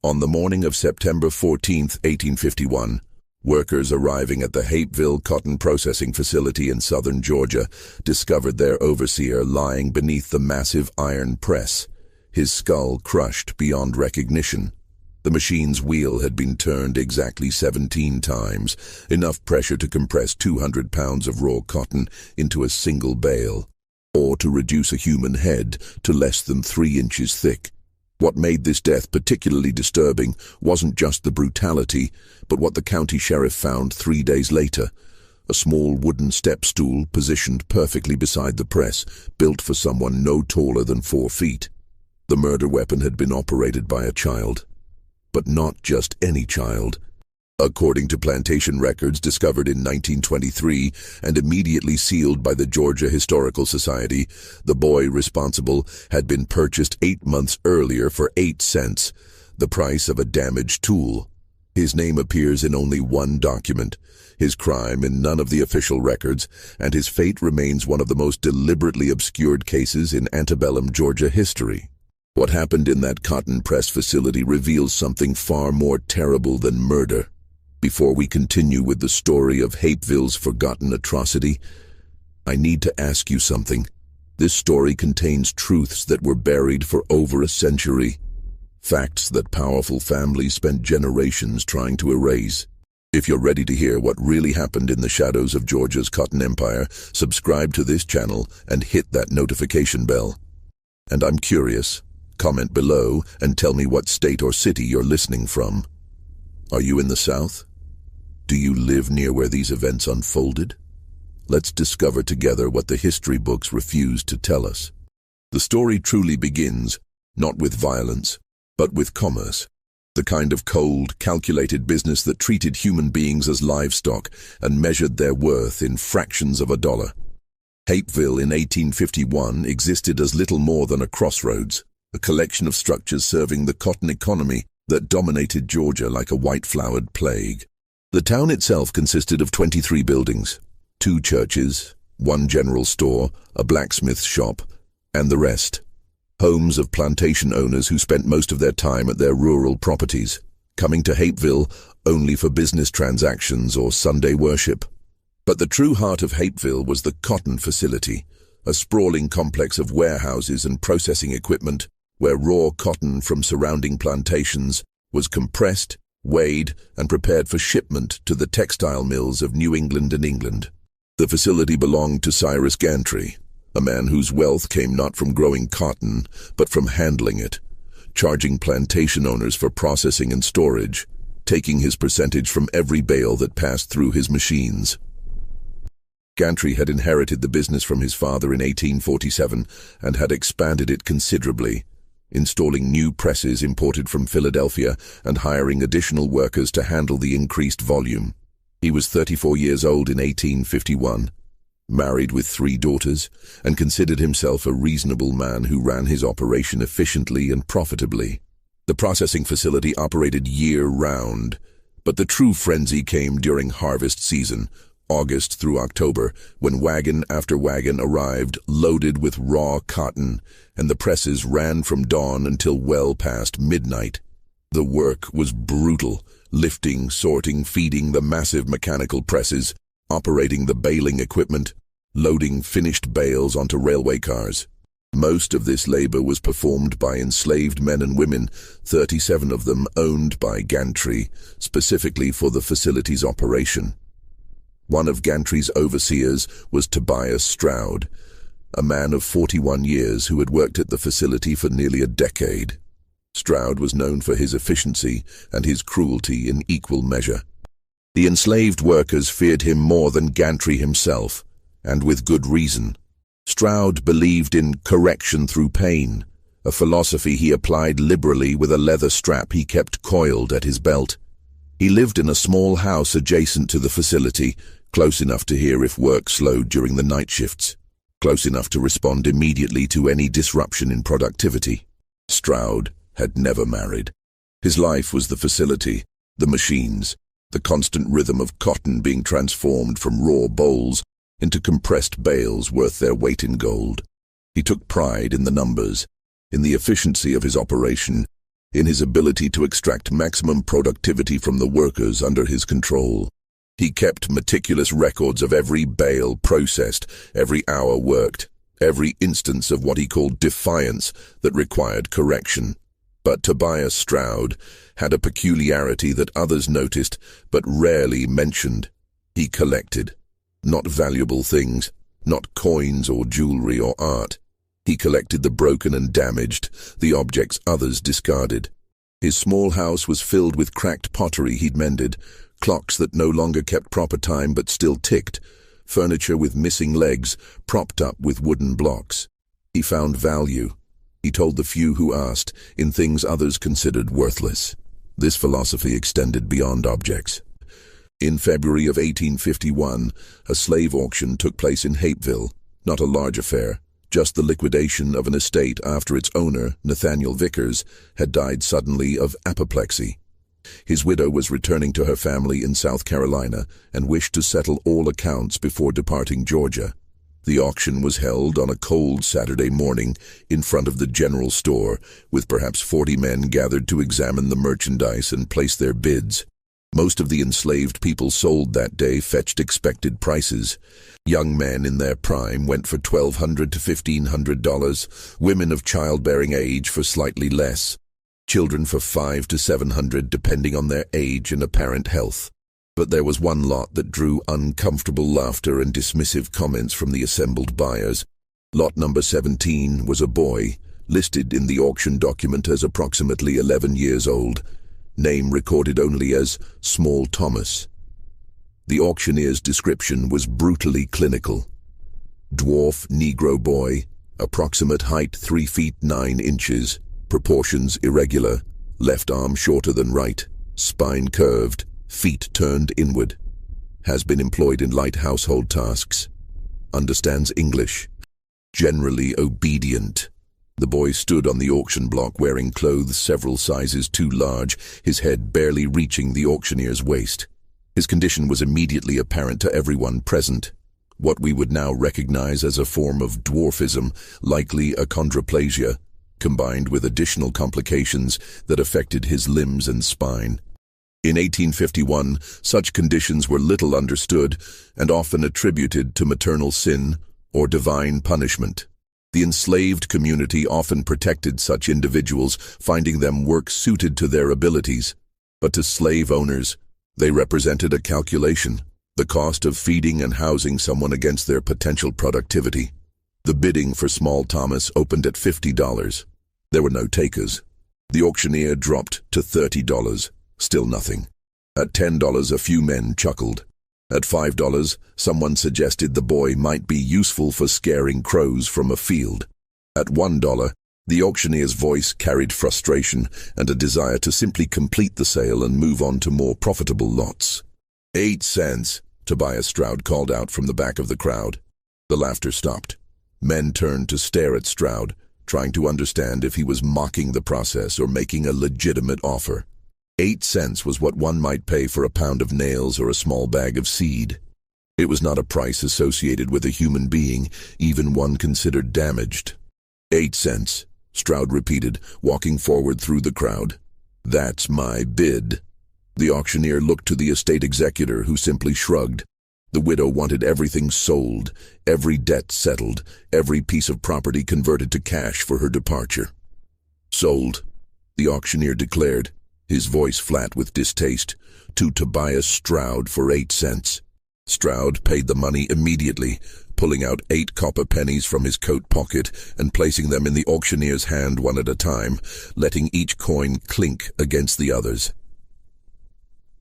On the morning of September 14, 1851, workers arriving at the Hapeville cotton processing facility in southern Georgia discovered their overseer lying beneath the massive iron press, his skull crushed beyond recognition. The machine's wheel had been turned exactly 17 times, enough pressure to compress 200 pounds of raw cotton into a single bale, or to reduce a human head to less than 3 inches thick. What made this death particularly disturbing wasn't just the brutality, but what the county sheriff found 3 days later: a small wooden step stool positioned perfectly beside the press, built for someone no taller than 4 feet. The murder weapon had been operated by a child. But not just any child. According to plantation records discovered in 1923 and immediately sealed by the Georgia Historical Society, the boy responsible had been purchased 8 months earlier for 8 cents, the price of a damaged tool. His name appears in only one document, his crime in none of the official records, and his fate remains one of the most deliberately obscured cases in antebellum Georgia history. What happened in that cotton press facility reveals something far more terrible than murder. Before we continue with the story of Hapeville's forgotten atrocity, I need to ask you something. This story contains truths that were buried for over a century, facts that powerful families spent generations trying to erase. If you're ready to hear what really happened in the shadows of Georgia's cotton empire, subscribe to this channel and hit that notification bell. And I'm curious. Comment below and tell me what state or city you're listening from. Are you in the South? Do you live near where these events unfolded? Let's discover together what the history books refuse to tell us. The story truly begins, not with violence, but with commerce. The kind of cold, calculated business that treated human beings as livestock and measured their worth in fractions of a dollar. Hapeville in 1851 existed as little more than a crossroads, a collection of structures serving the cotton economy that dominated Georgia like a white-flowered plague. The town itself consisted of 23 buildings, 2 churches, 1 general store, a blacksmith's shop, and the rest. Homes of plantation owners who spent most of their time at their rural properties, coming to Hapeville only for business transactions or Sunday worship. But the true heart of Hapeville was the cotton facility, a sprawling complex of warehouses and processing equipment where raw cotton from surrounding plantations was compressed, weighed, and prepared for shipment to the textile mills of New England and England. The facility belonged to Cyrus Gantry, a man whose wealth came not from growing cotton, but from handling it, charging plantation owners for processing and storage, taking his percentage from every bale that passed through his machines. Gantry had inherited the business from his father in 1847 and had expanded it considerably, installing new presses imported from Philadelphia and hiring additional workers to handle the increased volume. He was 34 years old in 1851, married with 3 daughters, and considered himself a reasonable man who ran his operation efficiently and profitably. The processing facility operated year-round, but the true frenzy came during harvest season, August through October, when wagon after wagon arrived loaded with raw cotton, and the presses ran from dawn until well past midnight. The work was brutal, lifting, sorting, feeding the massive mechanical presses, operating the baling equipment, loading finished bales onto railway cars. Most of this labor was performed by enslaved men and women, 37 of them owned by Gantry, specifically for the facility's operation. One of Gantry's overseers was Tobias Stroud, a man of 41 years who had worked at the facility for nearly a decade. Stroud was known for his efficiency and his cruelty in equal measure. The enslaved workers feared him more than Gantry himself, and with good reason. Stroud believed in correction through pain, a philosophy he applied liberally with a leather strap he kept coiled at his belt. He lived in a small house adjacent to the facility, close enough to hear if work slowed during the night shifts, close enough to respond immediately to any disruption in productivity. Stroud had never married. His life was the facility, the machines, the constant rhythm of cotton being transformed from raw bolls into compressed bales worth their weight in gold. He took pride in the numbers, in the efficiency of his operation, in his ability to extract maximum productivity from the workers under his control. He kept meticulous records of every bale processed, every hour worked, every instance of what he called defiance that required correction. But Tobias Stroud had a peculiarity that others noticed but rarely mentioned. He collected. Not valuable things, not coins or jewelry or art. He collected the broken and damaged, the objects others discarded. His small house was filled with cracked pottery he'd mended, clocks that no longer kept proper time but still ticked, furniture with missing legs propped up with wooden blocks. He found value, he told the few who asked, in things others considered worthless. This philosophy extended beyond objects. In February of 1851, a slave auction took place in Hapeville, not a large affair, just the liquidation of an estate after its owner, Nathaniel Vickers, had died suddenly of apoplexy. His widow was returning to her family in South Carolina and wished to settle all accounts before departing Georgia. The auction was held on a cold Saturday morning in front of the general store, with perhaps 40 men gathered to examine the merchandise and place their bids. Most of the enslaved people sold that day fetched expected prices. Young men in their prime went for $1,200 to $1,500, women of childbearing age for slightly less, children for $500 to $700 depending on their age and apparent health. But there was one lot that drew uncomfortable laughter and dismissive comments from the assembled buyers. Lot number 17 was a boy, listed in the auction document as approximately 11 years old. Name recorded only as Small Thomas. The auctioneer's description was brutally clinical. Dwarf Negro boy, approximate height 3 feet 9 inches, proportions irregular, left arm shorter than right, spine curved, feet turned inward. Has been employed in light household tasks. Understands English. Generally obedient. The boy stood on the auction block wearing clothes several sizes too large, his head barely reaching the auctioneer's waist. His condition was immediately apparent to everyone present. What we would now recognize as a form of dwarfism, likely achondroplasia, combined with additional complications that affected his limbs and spine. In 1851, such conditions were little understood and often attributed to maternal sin or divine punishment. The enslaved community often protected such individuals, finding them work suited to their abilities. But to slave owners, they represented a calculation, the cost of feeding and housing someone against their potential productivity. The bidding for Small Thomas opened at $50. There were no takers. The auctioneer dropped to $30, still nothing. At $10, a few men chuckled. At $5, someone suggested the boy might be useful for scaring crows from a field. At $1, the auctioneer's voice carried frustration and a desire to simply complete the sale and move on to more profitable lots. 8 cents, Tobias Stroud called out from the back of the crowd. The laughter stopped. Men turned to stare at Stroud, trying to understand if he was mocking the process or making a legitimate offer. 8 cents was what one might pay for a pound of nails or a small bag of seed. It was not a price associated with a human being, even one considered damaged. 8 cents, Stroud repeated, walking forward through the crowd. That's my bid. The auctioneer looked to the estate executor, who simply shrugged. The widow wanted everything sold, every debt settled, every piece of property converted to cash for her departure. Sold, the auctioneer declared, his voice flat with distaste, to Tobias Stroud for 8 cents. Stroud paid the money immediately, pulling out 8 copper pennies from his coat pocket and placing them in the auctioneer's hand one at a time, letting each coin clink against the others.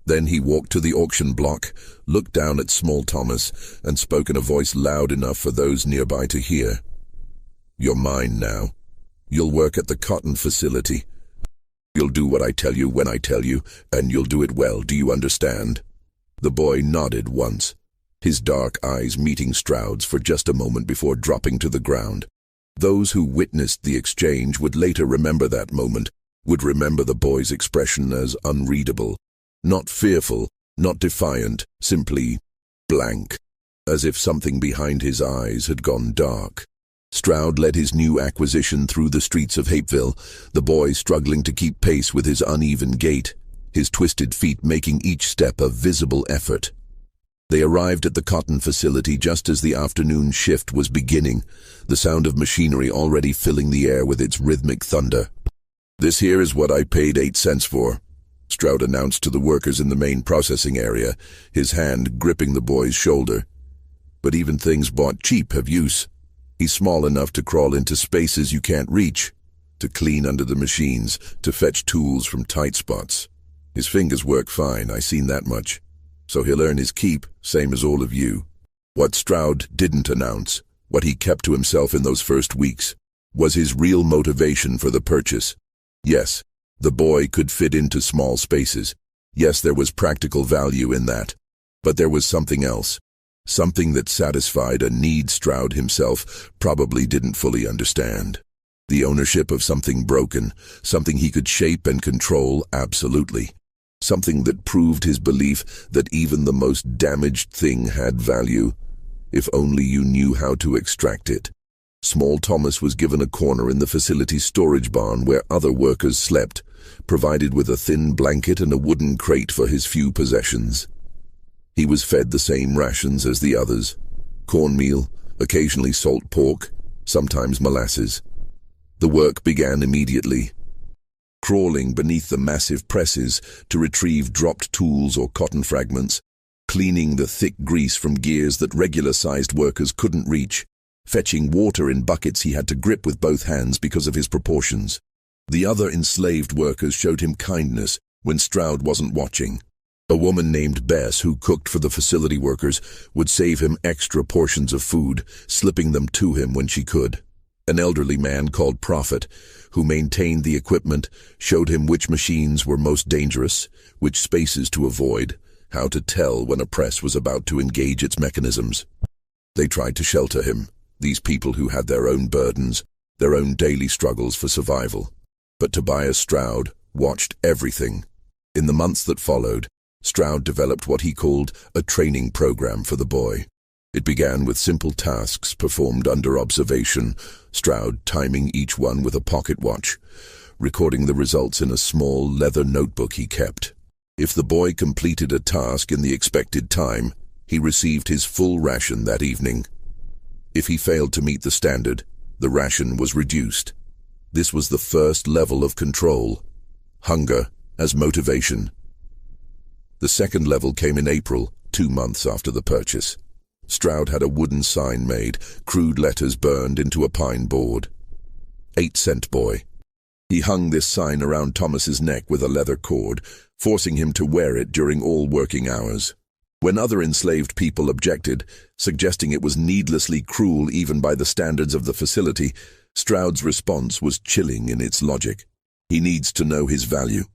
Then he walked to the auction block, looked down at Small Thomas, and spoke in a voice loud enough for those nearby to hear. You're mine now. You'll work at the cotton facility. You'll do what I tell you when I tell you, and you'll do it well, do you understand? The boy nodded once, his dark eyes meeting Stroud's for just a moment before dropping to the ground. Those who witnessed the exchange would later remember that moment, would remember the boy's expression as unreadable, not fearful, not defiant, simply blank, as if something behind his eyes had gone dark. Stroud led his new acquisition through the streets of Hapeville, the boy struggling to keep pace with his uneven gait, his twisted feet making each step a visible effort. They arrived at the cotton facility just as the afternoon shift was beginning, the sound of machinery already filling the air with its rhythmic thunder. "This here is what I paid 8 cents for," Stroud announced to the workers in the main processing area, his hand gripping the boy's shoulder. "But even things bought cheap have use. He's small enough to crawl into spaces you can't reach, to clean under the machines, to fetch tools from tight spots. His fingers work fine, I seen that much. So he'll earn his keep, same as all of you." What Stroud didn't announce, what he kept to himself in those first weeks, was his real motivation for the purchase. Yes, the boy could fit into small spaces. Yes, there was practical value in that. But there was something else. Something that satisfied a need Stroud himself probably didn't fully understand. The ownership of something broken, something he could shape and control absolutely. Something that proved his belief that even the most damaged thing had value, if only you knew how to extract it. Small Thomas was given a corner in the facility's storage barn where other workers slept, provided with a thin blanket and a wooden crate for his few possessions. He was fed the same rations as the others: cornmeal, occasionally salt pork, sometimes molasses. The work began immediately. Crawling beneath the massive presses to retrieve dropped tools or cotton fragments, cleaning the thick grease from gears that regular-sized workers couldn't reach, fetching water in buckets he had to grip with both hands because of his proportions. The other enslaved workers showed him kindness when Stroud wasn't watching. A woman named Bess, who cooked for the facility workers, would save him extra portions of food, slipping them to him when she could. An elderly man called Prophet, who maintained the equipment, showed him which machines were most dangerous, which spaces to avoid, how to tell when a press was about to engage its mechanisms. They tried to shelter him, these people who had their own burdens, their own daily struggles for survival. But Tobias Stroud watched everything. In the months that followed, Stroud developed what he called a training program for the boy. It began with simple tasks performed under observation, Stroud timing each one with a pocket watch, recording the results in a small leather notebook he kept. If the boy completed a task in the expected time, he received his full ration that evening. If he failed to meet the standard, the ration was reduced. This was the first level of control, hunger as motivation. The second level came in April, 2 months after the purchase. Stroud had a wooden sign made, crude letters burned into a pine board. 8-cent boy. He hung this sign around Thomas's neck with a leather cord, forcing him to wear it during all working hours. When other enslaved people objected, suggesting it was needlessly cruel even by the standards of the facility, Stroud's response was chilling in its logic. He needs to know his value,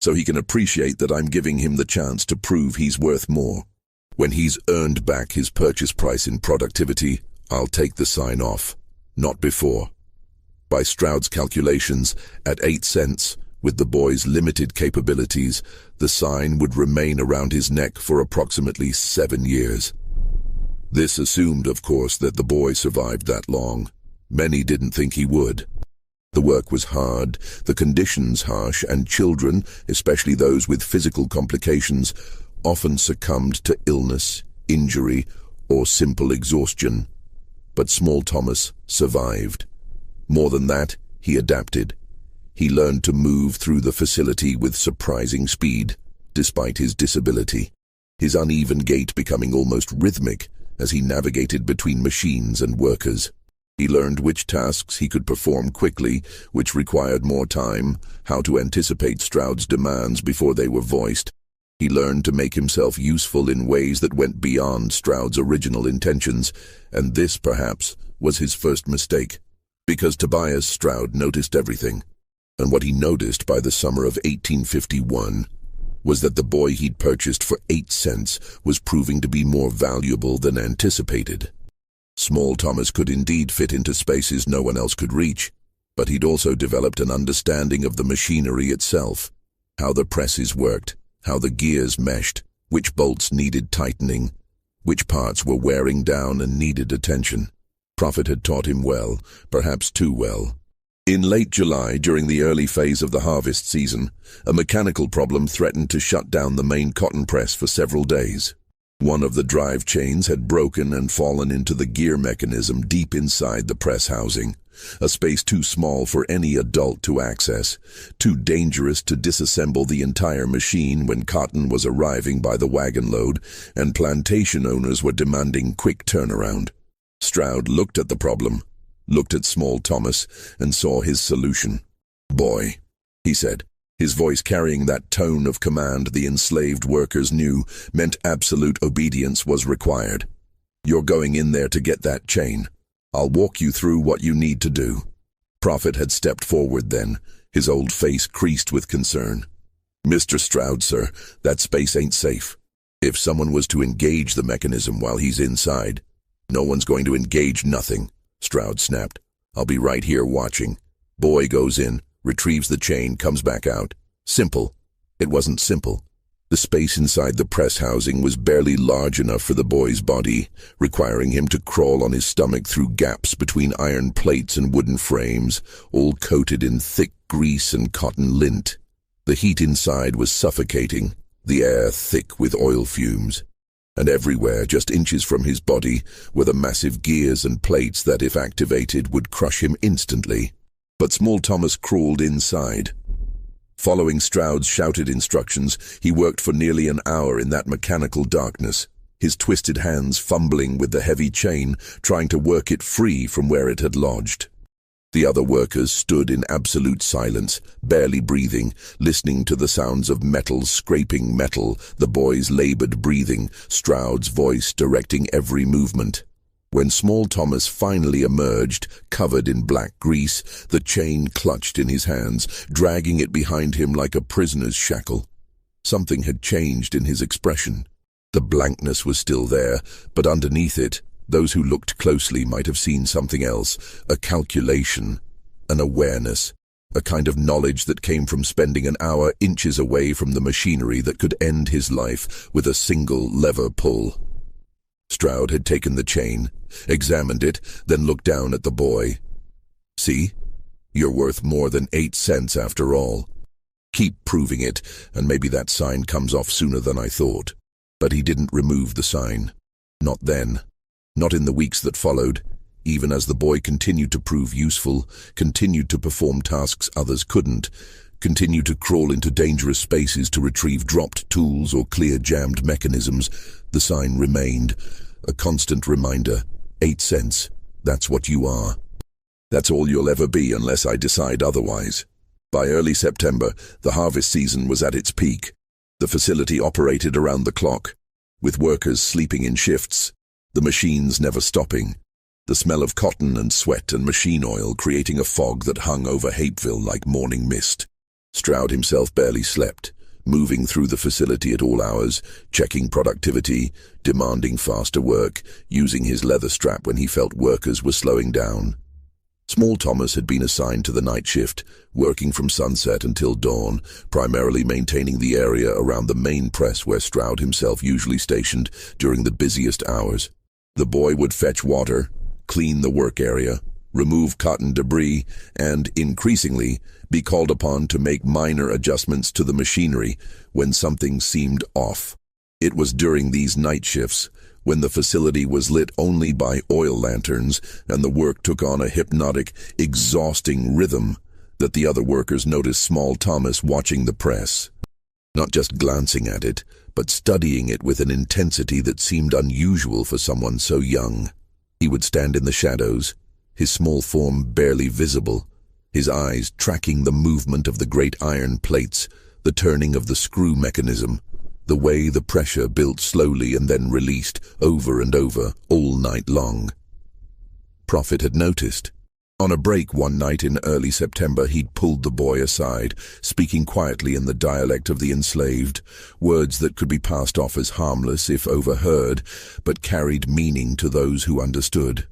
so he can appreciate that I'm giving him the chance to prove he's worth more. When he's earned back his purchase price in productivity, I'll take the sign off, not before. By Stroud's calculations, at 8 cents, with the boy's limited capabilities, the sign would remain around his neck for approximately 7 years. This assumed, of course, that the boy survived that long. Many didn't think he would. The work was hard, the conditions harsh, and children, especially those with physical complications, often succumbed to illness, injury, or simple exhaustion. But small Thomas survived. More than that, he adapted. He learned to move through the facility with surprising speed, despite his disability, his uneven gait becoming almost rhythmic as he navigated between machines and workers. He learned which tasks he could perform quickly, which required more time, how to anticipate Stroud's demands before they were voiced. He learned to make himself useful in ways that went beyond Stroud's original intentions, and this, perhaps, was his first mistake. Because Tobias Stroud noticed everything, and what he noticed by the summer of 1851 was that the boy he'd purchased for 8 cents was proving to be more valuable than anticipated. Small Thomas could indeed fit into spaces no one else could reach, but he'd also developed an understanding of the machinery itself, how the presses worked, how the gears meshed, which bolts needed tightening, which parts were wearing down and needed attention. Prophet had taught him well, perhaps too well. In late July, during the early phase of the harvest season, a mechanical problem threatened to shut down the main cotton press for several days. One of the drive chains had broken and fallen into the gear mechanism deep inside the press housing, a space too small for any adult to access, too dangerous to disassemble the entire machine when cotton was arriving by the wagon load and plantation owners were demanding quick turnaround. Stroud looked at the problem, looked at small Thomas, and saw his solution. "Boy," he said, his voice carrying that tone of command the enslaved workers knew meant absolute obedience was required. "You're going in there to get that chain. I'll walk you through what you need to do." Prophet had stepped forward then, his old face creased with concern. "Mr. Stroud, sir, that space ain't safe. If someone was to engage the mechanism while he's inside—" "No one's going to engage nothing," Stroud snapped. "I'll be right here watching." Boy goes in, retrieves the chain, comes back out. Simple. It wasn't simple. The space inside the press housing was barely large enough for the boy's body, requiring him to crawl on his stomach through gaps between iron plates and wooden frames, all coated in thick grease and cotton lint. The heat inside was suffocating, the air thick with oil fumes. And everywhere, just inches from his body, were the massive gears and plates that, if activated, would crush him instantly. But small Thomas crawled inside. Following Stroud's shouted instructions, he worked for nearly an hour in that mechanical darkness, his twisted hands fumbling with the heavy chain, trying to work it free from where it had lodged. The other workers stood in absolute silence, barely breathing, listening to the sounds of metal scraping metal, the boy's labored breathing, Stroud's voice directing every movement. When small Thomas finally emerged, covered in black grease, the chain clutched in his hands, dragging it behind him like a prisoner's shackle. Something had changed in his expression. The blankness was still there, but underneath it, those who looked closely might have seen something else, a calculation, an awareness, a kind of knowledge that came from spending an hour inches away from the machinery that could end his life with a single lever pull. Stroud had taken the chain, examined it, then looked down at the boy. "See? You're worth more than 8 cents after all. Keep proving it, and maybe that sign comes off sooner than I thought." But he didn't remove the sign. Not then. Not in the weeks that followed, even as the boy continued to prove useful, continued to perform tasks others couldn't, continued to crawl into dangerous spaces to retrieve dropped tools or clear jammed mechanisms. The sign remained, a constant reminder. 8 cents. That's what you are. That's all you'll ever be unless I decide otherwise. By early September, the harvest season was at its peak. The facility operated around the clock, with workers sleeping in shifts, the machines never stopping, the smell of cotton and sweat and machine oil creating a fog that hung over Hapeville like morning mist. Stroud himself barely slept, moving through the facility at all hours, checking productivity, demanding faster work, using his leather strap when he felt workers were slowing down. Small Thomas had been assigned to the night shift, working from sunset until dawn, primarily maintaining the area around the main press where Stroud himself usually stationed during the busiest hours. The boy would fetch water, clean the work area, remove cotton debris, and, increasingly, be called upon to make minor adjustments to the machinery when something seemed off. It was during these night shifts, when the facility was lit only by oil lanterns and the work took on a hypnotic, exhausting rhythm, that the other workers noticed small Thomas watching the press. Not just glancing at it, but studying it with an intensity that seemed unusual for someone so young. He would stand in the shadows, his small form barely visible, his eyes tracking the movement of the great iron plates, the turning of the screw mechanism, the way the pressure built slowly and then released over and over all night long. Prophet had noticed. On a break one night in early September, he'd pulled the boy aside, speaking quietly in the dialect of the enslaved, words that could be passed off as harmless if overheard, but carried meaning to those who understood.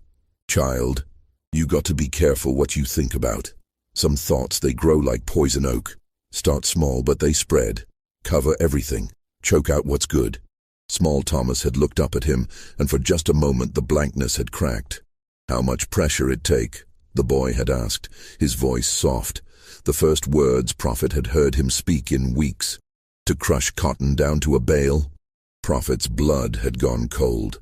"Child, you got to be careful what you think about. Some thoughts, they grow like poison oak. Start small, but they spread. Cover everything. Choke out what's good." Small Thomas had looked up at him, and for just a moment the blankness had cracked. How much pressure it take? The boy had asked, his voice soft, the first words Prophet had heard him speak in weeks. To crush cotton down to a bale? Prophet's blood had gone cold.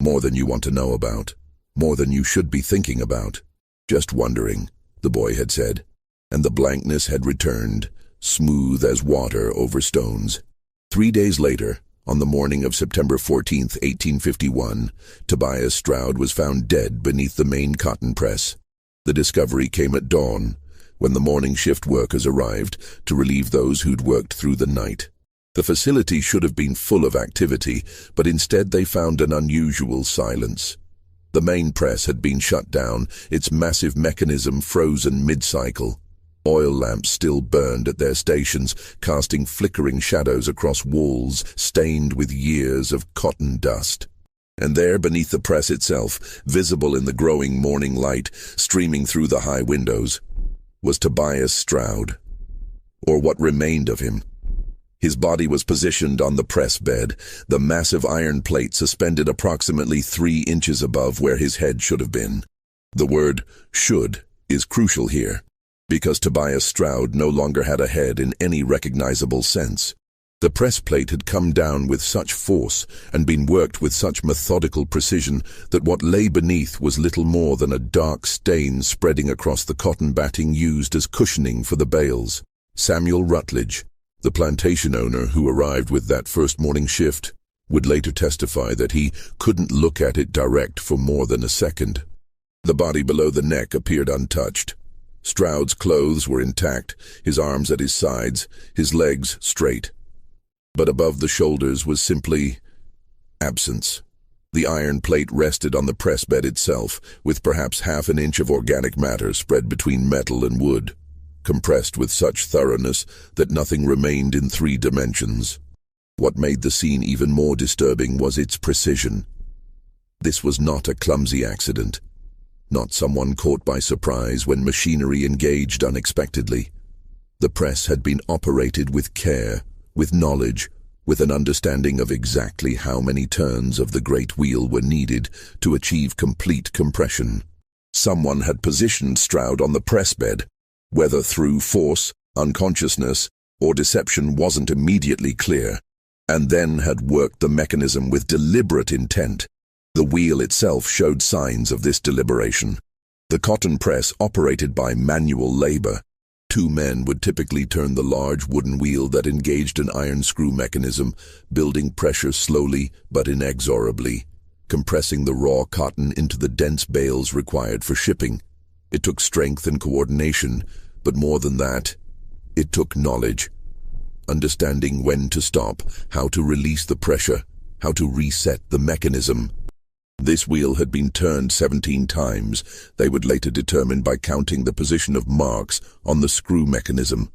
More than you want to know about. More than you should be thinking about. Just wondering, the boy had said, and the blankness had returned, smooth as water over stones. 3 days later, on the morning of September 14th, 1851, Tobias Stroud was found dead beneath the main cotton press. The discovery came at dawn, when the morning shift workers arrived to relieve those who'd worked through the night. The facility should have been full of activity, but instead they found an unusual silence. The main press had been shut down, its massive mechanism frozen mid-cycle. Oil lamps still burned at their stations, casting flickering shadows across walls stained with years of cotton dust. And there, beneath the press itself, visible in the growing morning light, streaming through the high windows, was Tobias Stroud, or what remained of him. His body was positioned on the press bed, the massive iron plate suspended approximately 3 inches above where his head should have been. The word should is crucial here, because Tobias Stroud no longer had a head in any recognizable sense. The press plate had come down with such force and been worked with such methodical precision that what lay beneath was little more than a dark stain spreading across the cotton batting used as cushioning for the bales. Samuel Rutledge, the plantation owner who arrived with that first morning shift, would later testify that he couldn't look at it direct for more than a second. The body below the neck appeared untouched. Stroud's clothes were intact, his arms at his sides, his legs straight. But above the shoulders was simply absence. The iron plate rested on the press bed itself, with perhaps half an inch of organic matter spread between metal and wood, compressed with such thoroughness that nothing remained in 3 dimensions. What made the scene even more disturbing was its precision. This was not a clumsy accident, not someone caught by surprise when machinery engaged unexpectedly. The press had been operated with care, with knowledge, with an understanding of exactly how many turns of the great wheel were needed to achieve complete compression. Someone had positioned Stroud on the press bed, whether through force, unconsciousness, or deception wasn't immediately clear, and then had worked the mechanism with deliberate intent. The wheel itself showed signs of this deliberation. The cotton press operated by manual labor. 2 men would typically turn the large wooden wheel that engaged an iron screw mechanism, building pressure slowly but inexorably, compressing the raw cotton into the dense bales required for shipping. It took strength and coordination, but more than that, it took knowledge. Understanding when to stop, how to release the pressure, how to reset the mechanism. This wheel had been turned 17 times, they would later determine by counting the position of marks on the screw mechanism.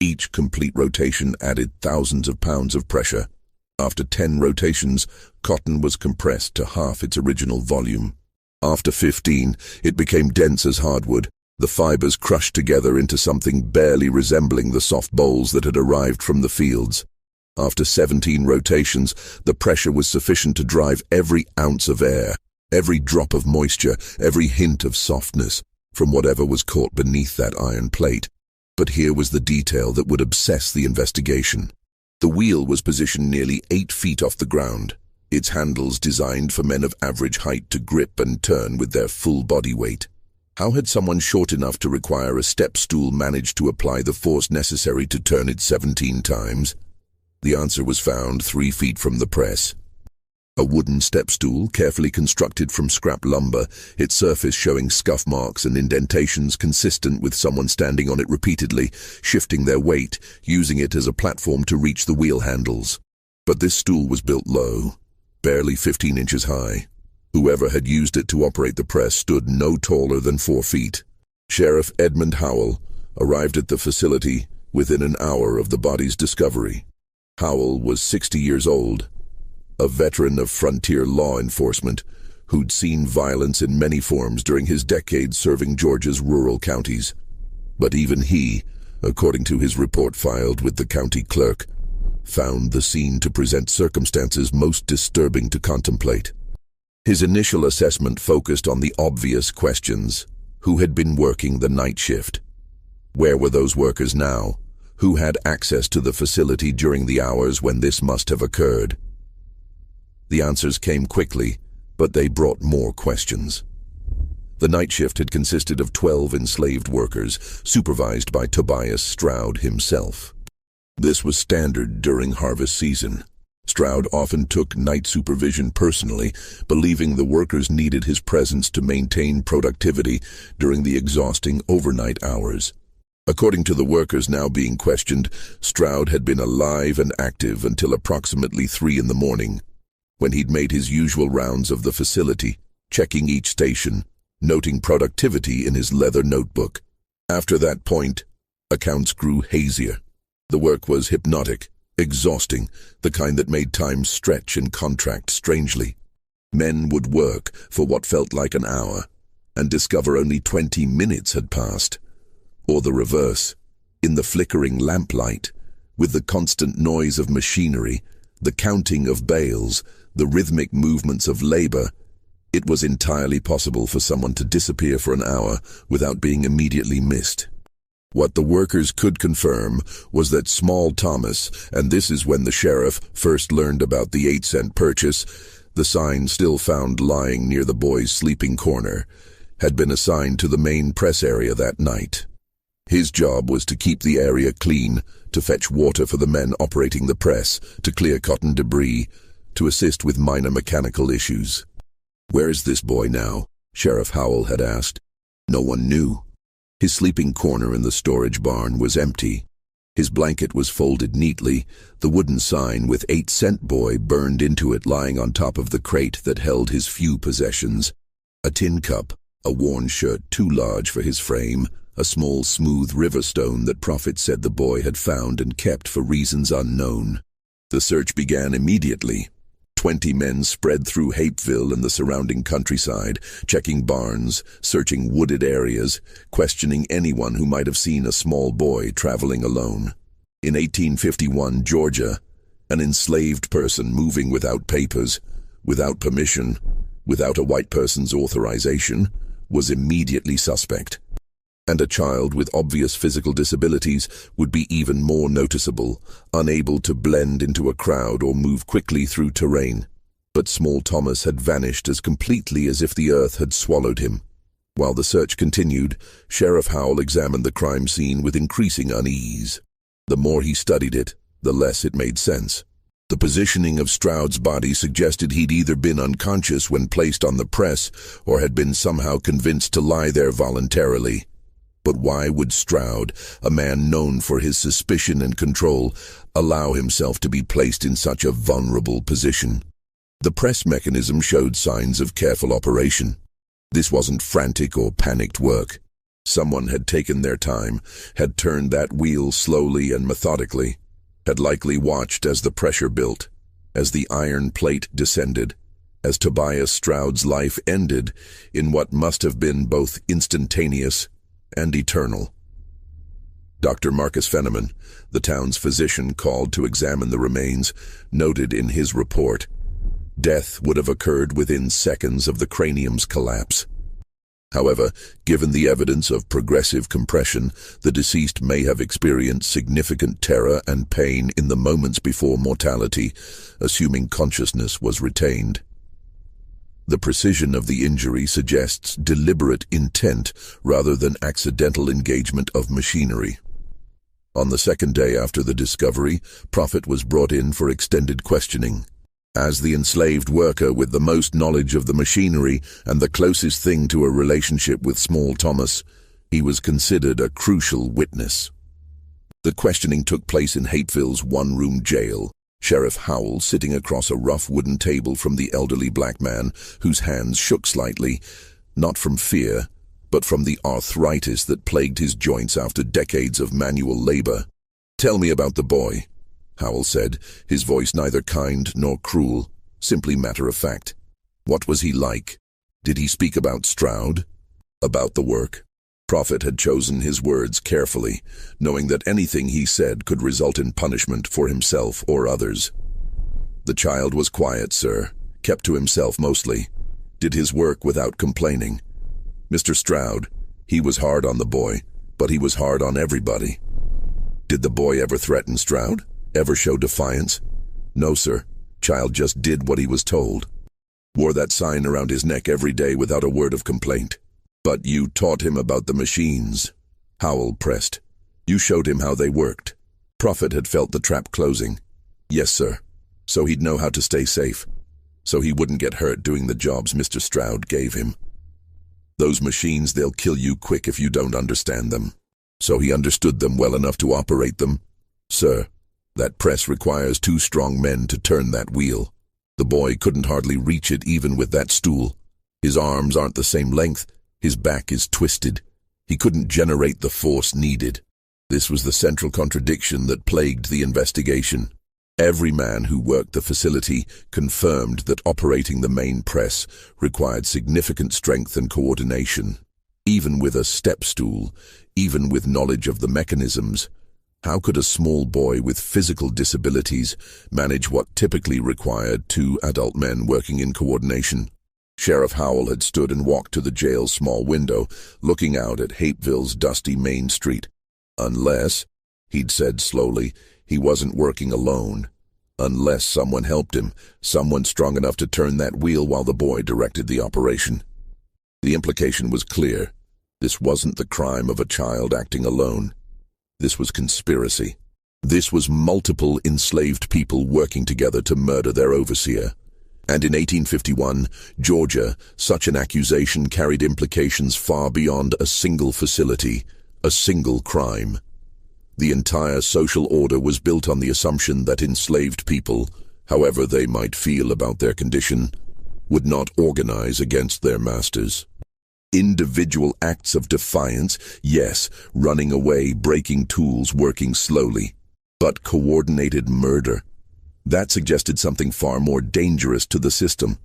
Each complete rotation added thousands of pounds of pressure. After 10 rotations, cotton was compressed to half its original volume. After 15, it became dense as hardwood, the fibers crushed together into something barely resembling the soft bolls that had arrived from the fields. After 17 rotations, the pressure was sufficient to drive every ounce of air, every drop of moisture, every hint of softness from whatever was caught beneath that iron plate. But here was the detail that would obsess the investigation. The wheel was positioned nearly 8 feet off the ground, its handles designed for men of average height to grip and turn with their full body weight. How had someone short enough to require a step stool managed to apply the force necessary to turn it 17 times? The answer was found 3 feet from the press. A wooden step stool, carefully constructed from scrap lumber, its surface showing scuff marks and indentations consistent with someone standing on it repeatedly, shifting their weight, using it as a platform to reach the wheel handles. But this stool was built low, barely 15 inches high. Whoever had used it to operate the press stood no taller than 4 feet. Sheriff Edmund Howell arrived at the facility within an hour of the body's discovery. Howell was 60 years old, a veteran of frontier law enforcement who'd seen violence in many forms during his decades serving Georgia's rural counties. But even he, according to his report filed with the county clerk, found the scene to present circumstances most disturbing to contemplate. His initial assessment focused on the obvious questions. Who had been working the night shift? Where were those workers now? Who had access to the facility during the hours when this must have occurred? The answers came quickly, but they brought more questions. The night shift had consisted of 12 enslaved workers, supervised by Tobias Stroud himself. This was standard during harvest season. Stroud often took night supervision personally, believing the workers needed his presence to maintain productivity during the exhausting overnight hours. According to the workers now being questioned, Stroud had been alive and active until approximately 3 in the morning, when he'd made his usual rounds of the facility, checking each station, noting productivity in his leather notebook. After that point, accounts grew hazier. The work was hypnotic, exhausting, the kind that made time stretch and contract strangely. Men would work for what felt like an hour, and discover only 20 minutes had passed. Or the reverse, in the flickering lamplight, with the constant noise of machinery, the counting of bales, the rhythmic movements of labor, it was entirely possible for someone to disappear for an hour without being immediately missed. What the workers could confirm was that Small Thomas, and this is when the sheriff first learned about the 8-cent purchase, the sign still found lying near the boy's sleeping corner, had been assigned to the main press area that night. His job was to keep the area clean, to fetch water for the men operating the press, to clear cotton debris, to assist with minor mechanical issues. "Where is this boy now?" Sheriff Howell had asked. No one knew. His sleeping corner in the storage barn was empty. His blanket was folded neatly, the wooden sign with 8-cent boy burned into it lying on top of the crate that held his few possessions. A tin cup, a worn shirt too large for his frame, a small smooth river stone that Prophet said the boy had found and kept for reasons unknown. The search began immediately. 20 men spread through Hapeville and the surrounding countryside, checking barns, searching wooded areas, questioning anyone who might have seen a small boy traveling alone. In 1851 Georgia, an enslaved person moving without papers, without permission, without a white person's authorization, was immediately suspect. And a child with obvious physical disabilities would be even more noticeable, unable to blend into a crowd or move quickly through terrain. But Small Thomas had vanished as completely as if the earth had swallowed him. While the search continued, Sheriff Howell examined the crime scene with increasing unease. The more he studied it, the less it made sense. The positioning of Stroud's body suggested he'd either been unconscious when placed on the press or had been somehow convinced to lie there voluntarily. But why would Stroud, a man known for his suspicion and control, allow himself to be placed in such a vulnerable position? The press mechanism showed signs of careful operation. This wasn't frantic or panicked work. Someone had taken their time, had turned that wheel slowly and methodically, had likely watched as the pressure built, as the iron plate descended, as Tobias Stroud's life ended in what must have been both instantaneous and eternal. Dr. Marcus Fenneman, the town's physician called to examine the remains, noted in his report, death would have occurred within seconds of the cranium's collapse. However, given the evidence of progressive compression, the deceased may have experienced significant terror and pain in the moments before mortality, assuming consciousness was retained. The precision of the injury suggests deliberate intent rather than accidental engagement of machinery. On the second day after the discovery, Prophet was brought in for extended questioning. As the enslaved worker with the most knowledge of the machinery and the closest thing to a relationship with Small Thomas, he was considered a crucial witness. The questioning took place in Hapeville's one-room jail, Sheriff Howell sitting across a rough wooden table from the elderly black man, whose hands shook slightly, not from fear, but from the arthritis that plagued his joints after decades of manual labor. "Tell me about the boy," Howell said, his voice neither kind nor cruel, simply matter-of-fact. "What was he like? Did he speak about Stroud? About the work?" Prophet had chosen his words carefully, knowing that anything he said could result in punishment for himself or others. "The child was quiet, sir, kept to himself mostly. did his work without complaining. Mr. Stroud, he was hard on the boy, but he was hard on everybody. Did the boy ever threaten Stroud? Ever show defiance? No, sir. Child just did what he was told. Wore that sign around his neck every day without a word of complaint. But you taught him about the machines. Howell pressed. You showed him how they worked. Prophet had felt the trap closing. Yes, sir. So he'd know how to stay safe. So he wouldn't get hurt doing the jobs Mr. Stroud gave him. Those machines, they'll kill you quick if you don't understand them. So he understood them well enough to operate them. Sir, that press requires 2 strong men to turn that wheel. The boy couldn't hardly reach it even with that stool. His arms aren't the same length. His back is twisted. He couldn't generate the force needed. This was the central contradiction that plagued the investigation. Every man who worked the facility confirmed that operating the main press required significant strength and coordination. Even with a step stool, even with knowledge of the mechanisms, how could a small boy with physical disabilities manage what typically required 2 adult men working in coordination? Sheriff Howell had stood and walked to the jail's small window, looking out at Hapeville's dusty Main Street. Unless, he'd said slowly, he wasn't working alone. Unless someone helped him, someone strong enough to turn that wheel while the boy directed the operation. The implication was clear. This wasn't the crime of a child acting alone. This was conspiracy. This was multiple enslaved people working together to murder their overseer. And in 1851, Georgia, such an accusation carried implications far beyond a single facility, a single crime. The entire social order was built on the assumption that enslaved people, however they might feel about their condition, would not organize against their masters. Individual acts of defiance, yes, running away, breaking tools, working slowly, but coordinated murder. That suggested something far more dangerous to the system.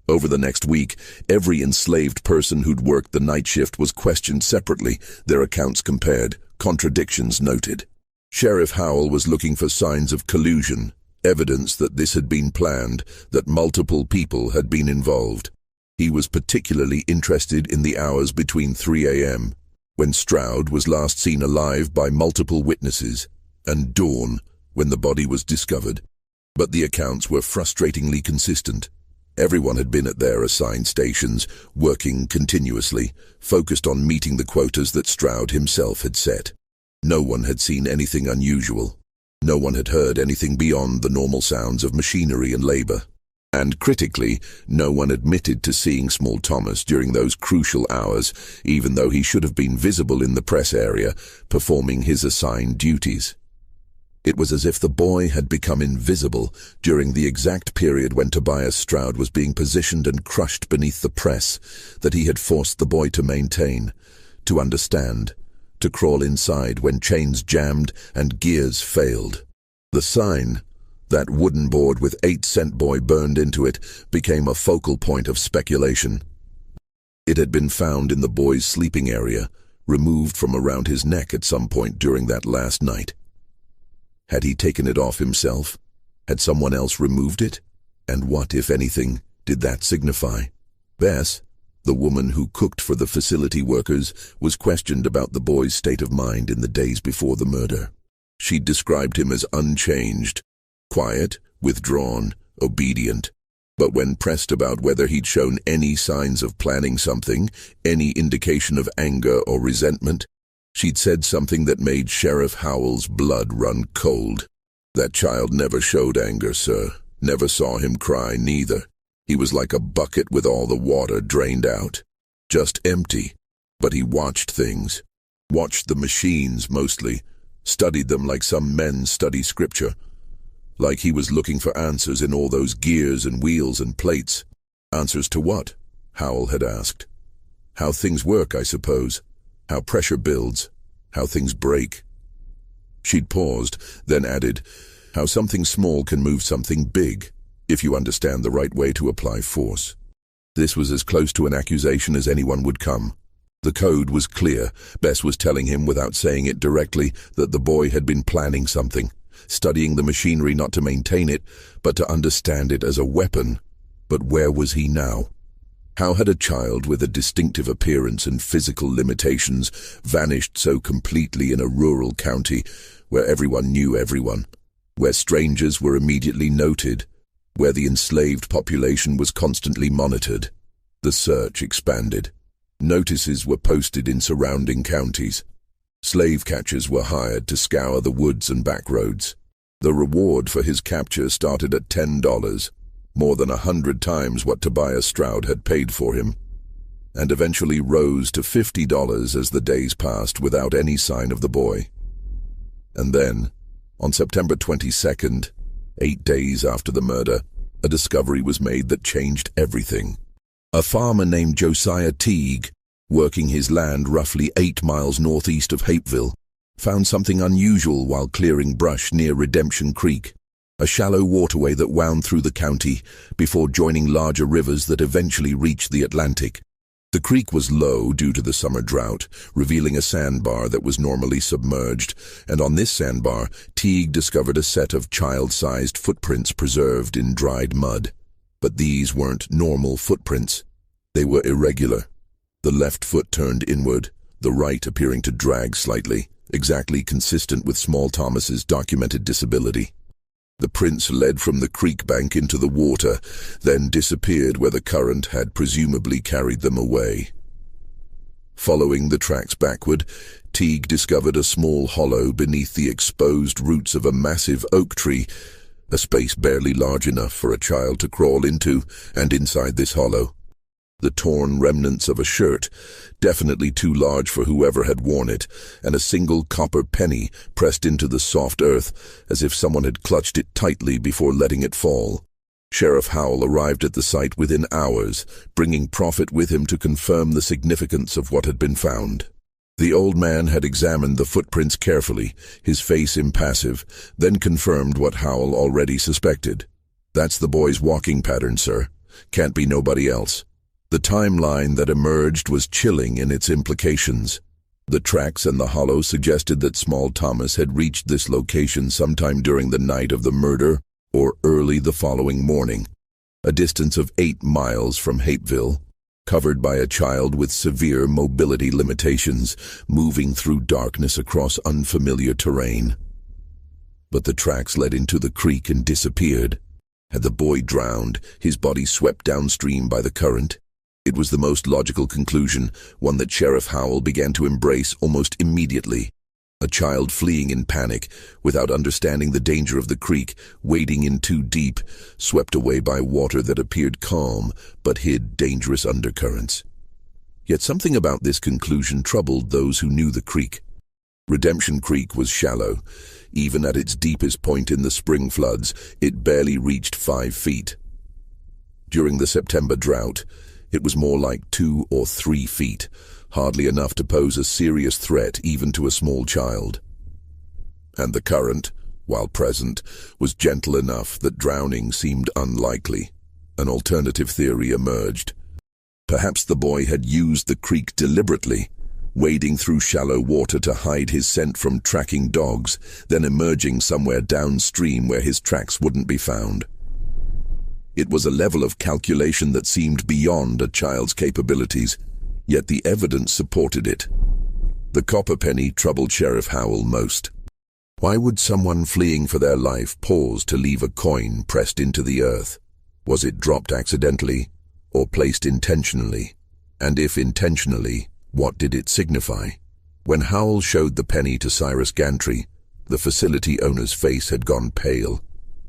Over the next week, every enslaved person who'd worked the night shift was questioned separately, their accounts compared, contradictions noted. Sheriff Howell was looking for signs of collusion, evidence that this had been planned, that multiple people had been involved. He was particularly interested in the hours between 3 a.m., when Stroud was last seen alive by multiple witnesses, and dawn, when the body was discovered. But the accounts were frustratingly consistent. Everyone had been at their assigned stations, working continuously, focused on meeting the quotas that Stroud himself had set. No one had seen anything unusual. No one had heard anything beyond the normal sounds of machinery and labor. And critically, no one admitted to seeing Small Thomas during those crucial hours, even though he should have been visible in the press area, performing his assigned duties. It was as if the boy had become invisible during the exact period when Tobias Stroud was being positioned and crushed beneath the press that he had forced the boy to maintain, to understand, to crawl inside when chains jammed and gears failed. The sign, that wooden board with 8-cent boy burned into it, became a focal point of speculation. It had been found in the boy's sleeping area, removed from around his neck at some point during that last night. Had he taken it off himself? Had someone else removed it? And what, if anything, did that signify? Bess, the woman who cooked for the facility workers, was questioned about the boy's state of mind in the days before the murder. She described him as unchanged, quiet, withdrawn, obedient. But when pressed about whether he'd shown any signs of planning something, any indication of anger or resentment, she'd said something that made Sheriff Howell's blood run cold. That child never showed anger, sir. Never saw him cry, neither. He was like a bucket with all the water drained out. Just empty. But he watched things. Watched the machines, mostly. Studied them like some men study scripture. Like he was looking for answers in all those gears and wheels and plates. Answers to what? Howell had asked. How things work, I suppose. How pressure builds, how things break. She'd paused, then added, how something small can move something big, if you understand the right way to apply force. This was as close to an accusation as anyone would come. The code was clear. Bess was telling him, without saying it directly, that the boy had been planning something, studying the machinery not to maintain it, but to understand it as a weapon. But where was he now? How had a child with a distinctive appearance and physical limitations vanished so completely in a rural county where everyone knew everyone, where strangers were immediately noted, where the enslaved population was constantly monitored? The search expanded. Notices were posted in surrounding counties. Slave catchers were hired to scour the woods and back roads. The reward for his capture started at $10, more than 100 times what Tobias Stroud had paid for him, and eventually rose to $50 as the days passed without any sign of the boy. And then, on September 22nd, 8 days after the murder, a discovery was made that changed everything. A farmer named Josiah Teague, working his land roughly 8 miles northeast of Hapeville, found something unusual while clearing brush near Redemption Creek, a shallow waterway that wound through the county before joining larger rivers that eventually reached the Atlantic. The creek was low due to the summer drought, revealing a sandbar that was normally submerged, and on this sandbar, Teague discovered a set of child-sized footprints preserved in dried mud. But these weren't normal footprints. They were irregular. The left foot turned inward, the right appearing to drag slightly, exactly consistent with Small Thomas's documented disability. The prints led from the creek bank into the water, then disappeared where the current had presumably carried them away. Following the tracks backward, Teague discovered a small hollow beneath the exposed roots of a massive oak tree, a space barely large enough for a child to crawl into, and inside this hollow, the torn remnants of a shirt, definitely too large for whoever had worn it, and a single copper penny pressed into the soft earth as if someone had clutched it tightly before letting it fall. Sheriff Howell arrived at the site within hours, bringing Prophet with him to confirm the significance of what had been found. The old man had examined the footprints carefully, his face impassive, then confirmed what Howell already suspected. "That's the boy's walking pattern, sir. Can't be nobody else." The timeline that emerged was chilling in its implications. The tracks and the hollow suggested that Small Thomas had reached this location sometime during the night of the murder or early the following morning, a distance of 8 miles from Hapeville, covered by a child with severe mobility limitations, moving through darkness across unfamiliar terrain. But the tracks led into the creek and disappeared. Had the boy drowned, his body swept downstream by the current? It was the most logical conclusion, one that Sheriff Howell began to embrace almost immediately. A child fleeing in panic, without understanding the danger of the creek, wading in too deep, swept away by water that appeared calm but hid dangerous undercurrents. Yet something about this conclusion troubled those who knew the creek. Redemption Creek was shallow. Even at its deepest point in the spring floods, it barely reached 5 feet. During the September drought, it was more like 2 or 3 feet, hardly enough to pose a serious threat even to a small child. And the current, while present, was gentle enough that drowning seemed unlikely. An alternative theory emerged. Perhaps the boy had used the creek deliberately, wading through shallow water to hide his scent from tracking dogs, then emerging somewhere downstream where his tracks wouldn't be found. It was a level of calculation that seemed beyond a child's capabilities, yet the evidence supported it. The copper penny troubled Sheriff Howell most. Why would someone fleeing for their life pause to leave a coin pressed into the earth? Was it dropped accidentally, or placed intentionally? And if intentionally, what did it signify? When Howell showed the penny to Cyrus Gantry, the facility owner's face had gone pale.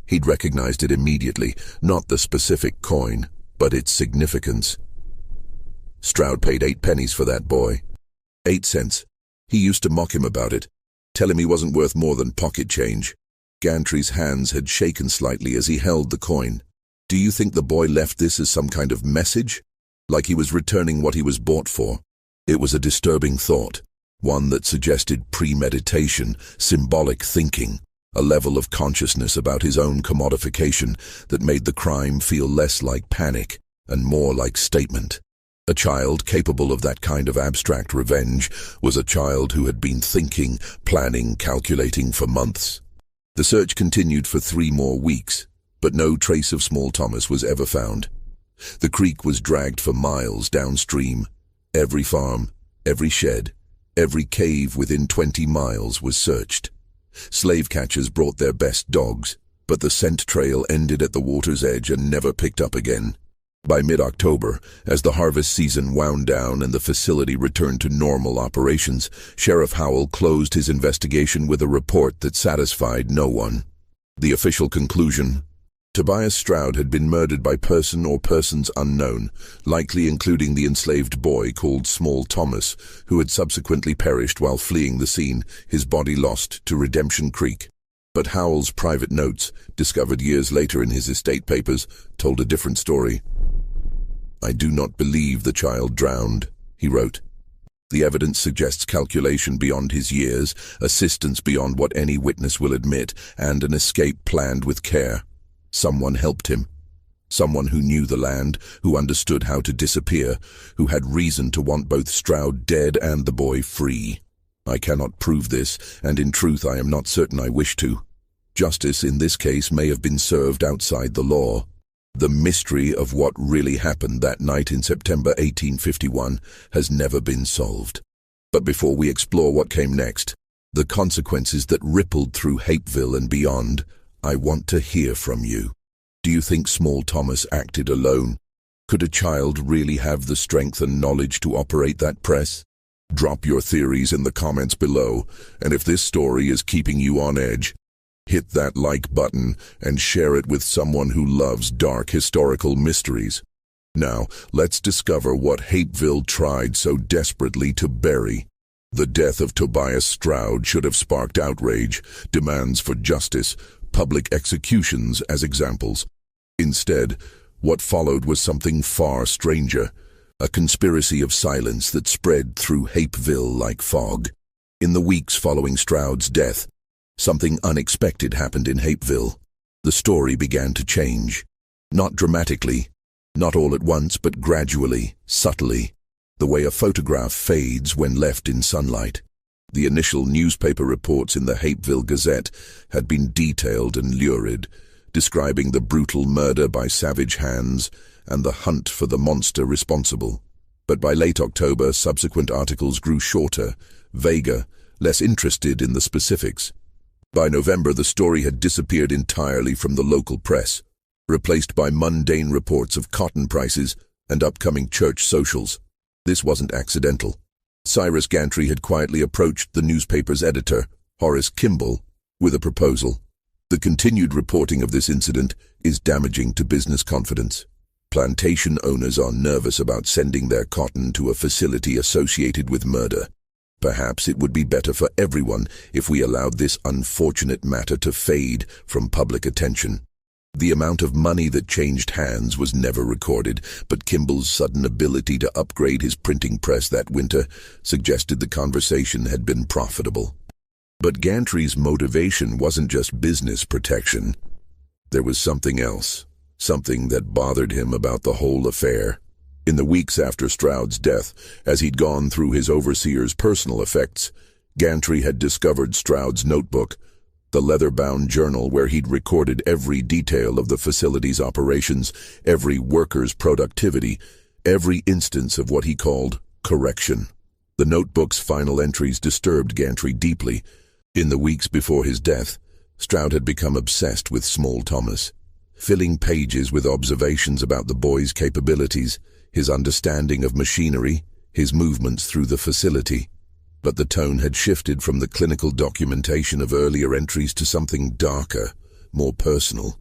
He'd recognized it immediately, not the specific coin, but its significance. Stroud paid 8 pennies for that boy. 8 cents. He used to mock him about it, tell him he wasn't worth more than pocket change. Gantry's hands had shaken slightly as he held the coin. Do you think the boy left this as some kind of message? Like he was returning what he was bought for? It was a disturbing thought, one that suggested premeditation, symbolic thinking, a level of consciousness about his own commodification that made the crime feel less like panic and more like statement. A child capable of that kind of abstract revenge was a child who had been thinking, planning, calculating for months. The search continued for 3 more weeks, but no trace of Small Thomas was ever found. The creek was dragged for miles downstream. Every farm, every shed, every cave within 20 miles was searched. Slave catchers brought their best dogs, but the scent trail ended at the water's edge and never picked up again. By mid-October, as the harvest season wound down and the facility returned to normal operations, Sheriff Howell closed his investigation with a report that satisfied no one. The official conclusion: Tobias Stroud had been murdered by person or persons unknown, likely including the enslaved boy called Small Thomas, who had subsequently perished while fleeing the scene, his body lost to Redemption Creek. But Howell's private notes, discovered years later in his estate papers, told a different story. "I do not believe the child drowned," he wrote. "The evidence suggests calculation beyond his years, assistance beyond what any witness will admit, and an escape planned with care. Someone helped him. Someone who knew the land, who understood how to disappear, who had reason to want both Stroud dead and the boy free. I cannot prove this, and in truth I am not certain I wish to. Justice in this case may have been served outside the law. The mystery of what really happened that night in September 1851 has never been solved. But before we explore what came next, the consequences that rippled through Hapeville and beyond, I want to hear from you. Do you think Small Thomas acted alone? Could a child really have the strength and knowledge to operate that press? Drop your theories in the comments below, and if this story is keeping you on edge, hit that like button and share it with someone who loves dark historical mysteries. Now, let's discover what Hapeville tried so desperately to bury. The death of Tobias Stroud should have sparked outrage, demands for justice, public executions as examples. Instead, what followed was something far stranger, a conspiracy of silence that spread through Hapeville like fog. In the weeks following Stroud's death, something unexpected happened in Hapeville. The story began to change. Not dramatically, not all at once, but gradually, subtly, the way a photograph fades when left in sunlight. The initial newspaper reports in the Hapeville Gazette had been detailed and lurid, describing the brutal murder by savage hands and the hunt for the monster responsible. But by late October, subsequent articles grew shorter, vaguer, less interested in the specifics. By November, the story had disappeared entirely from the local press, replaced by mundane reports of cotton prices and upcoming church socials. This wasn't accidental. Cyrus Gantry had quietly approached the newspaper's editor, Horace Kimball, with a proposal. The continued reporting of this incident is damaging to business confidence. Plantation owners are nervous about sending their cotton to a facility associated with murder. Perhaps it would be better for everyone if we allowed this unfortunate matter to fade from public attention. The amount of money that changed hands was never recorded, but Kimball's sudden ability to upgrade his printing press that winter suggested the conversation had been profitable. But Gantry's motivation wasn't just business protection. There was something else, something that bothered him about the whole affair. In the weeks after Stroud's death, as he'd gone through his overseer's personal effects, Gantry had discovered Stroud's notebook, the leather-bound journal where he'd recorded every detail of the facility's operations, every worker's productivity, every instance of what he called correction. The notebook's final entries disturbed Gantry deeply. In the weeks before his death, Stroud had become obsessed with Small Thomas, filling pages with observations about the boy's capabilities, his understanding of machinery, his movements through the facility. But the tone had shifted from the clinical documentation of earlier entries to something darker, more personal.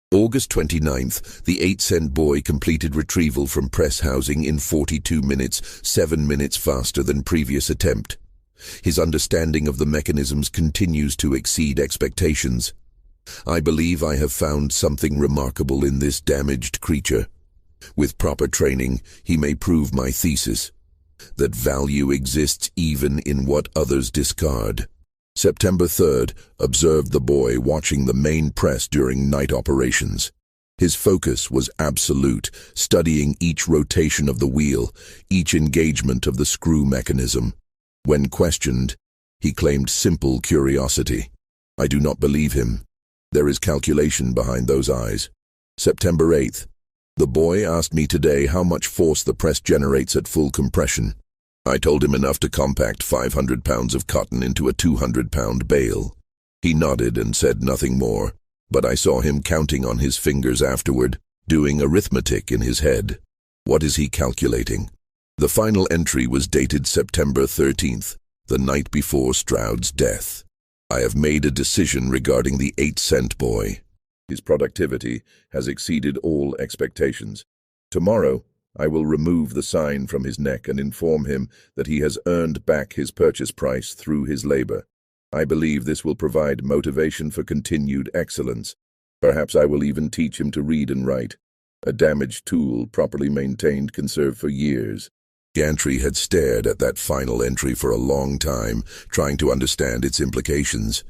August 29th, the 8-cent boy completed retrieval from press housing in 42 minutes, 7 minutes faster than previous attempt. His understanding of the mechanisms continues to exceed expectations. I believe I have found something remarkable in this damaged creature. With proper training, he may prove my thesis, that value exists even in what others discard. September 3rd, observed the boy watching the main press during night operations. His focus was absolute, studying each rotation of the wheel, each engagement of the screw mechanism. When questioned, he claimed simple curiosity. I do not believe him. There is calculation behind those eyes. September 8th, The boy asked me today how much force the press generates at full compression. I told him enough to compact 500 pounds of cotton into a 200-pound bale. He nodded and said nothing more, but I saw him counting on his fingers afterward, doing arithmetic in his head. What is he calculating? The final entry was dated September 13th, the night before Stroud's death. I have made a decision regarding the 8-cent boy. His productivity has exceeded all expectations. Tomorrow, I will remove the sign from his neck and inform him that he has earned back his purchase price through his labor. I believe this will provide motivation for continued excellence. Perhaps I will even teach him to read and write. A damaged tool, properly maintained, can serve for years. Gantry had stared at that final entry for a long time, trying to understand its implications.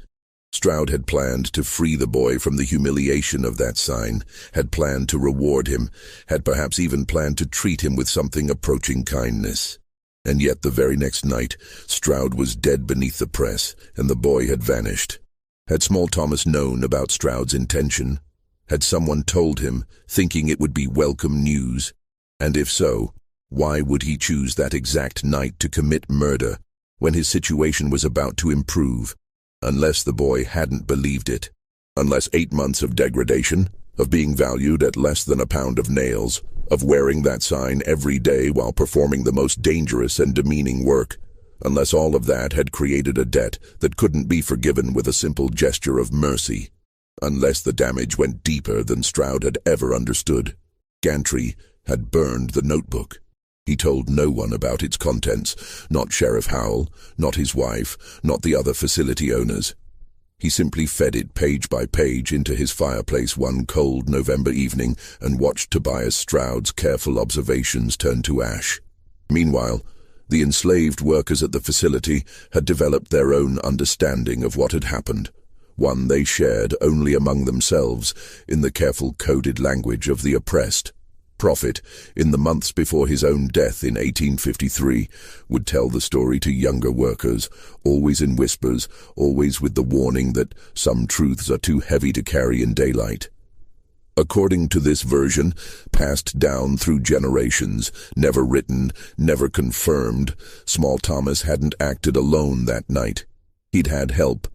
Stroud had planned to free the boy from the humiliation of that sign, had planned to reward him, had perhaps even planned to treat him with something approaching kindness. And yet the very next night, Stroud was dead beneath the press, and the boy had vanished. Had Small Thomas known about Stroud's intention? Had someone told him, thinking it would be welcome news? And if so, why would he choose that exact night to commit murder, when his situation was about to improve? Unless the boy hadn't believed it. Unless 8 months of degradation, of being valued at less than a pound of nails, of wearing that sign every day while performing the most dangerous and demeaning work. Unless all of that had created a debt that couldn't be forgiven with a simple gesture of mercy. Unless the damage went deeper than Stroud had ever understood. Gantry had burned the notebook. He told no one about its contents, not Sheriff Howell, not his wife, not the other facility owners. He simply fed it page by page into his fireplace one cold November evening and watched Tobias Stroud's careful observations turn to ash. Meanwhile, the enslaved workers at the facility had developed their own understanding of what had happened, one they shared only among themselves in the careful coded language of the oppressed. Prophet, in the months before his own death in 1853, would tell the story to younger workers, always in whispers, always with the warning that some truths are too heavy to carry in daylight. According to this version, passed down through generations, never written, never confirmed, Small Thomas hadn't acted alone that night. He'd had help,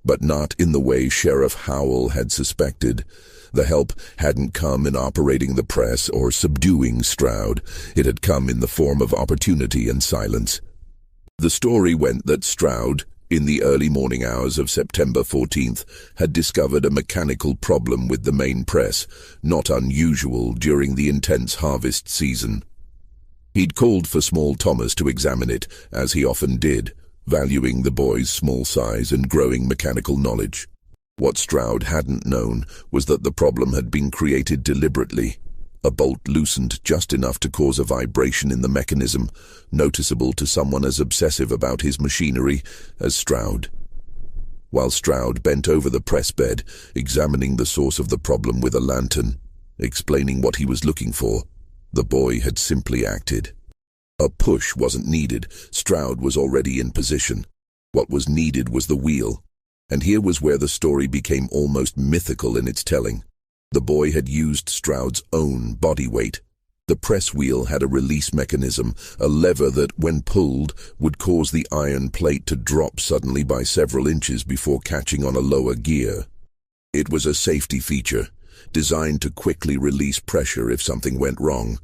but not in the way Sheriff Howell had suspected. The help hadn't come in operating the press or subduing Stroud. It had come in the form of opportunity and silence. The story went that Stroud, in the early morning hours of September 14th, had discovered a mechanical problem with the main press, not unusual during the intense harvest season. He'd called for Small Thomas to examine it, as he often did, valuing the boy's small size and growing mechanical knowledge. What Stroud hadn't known was that the problem had been created deliberately. A bolt loosened just enough to cause a vibration in the mechanism, noticeable to someone as obsessive about his machinery as Stroud. While Stroud bent over the press bed, examining the source of the problem with a lantern, explaining what he was looking for, the boy had simply acted. A push wasn't needed. Stroud was already in position. What was needed was the wheel. And here was where the story became almost mythical in its telling. The boy had used Stroud's own body weight. The press wheel had a release mechanism, a lever that, when pulled, would cause the iron plate to drop suddenly by several inches before catching on a lower gear. It was a safety feature, designed to quickly release pressure if something went wrong.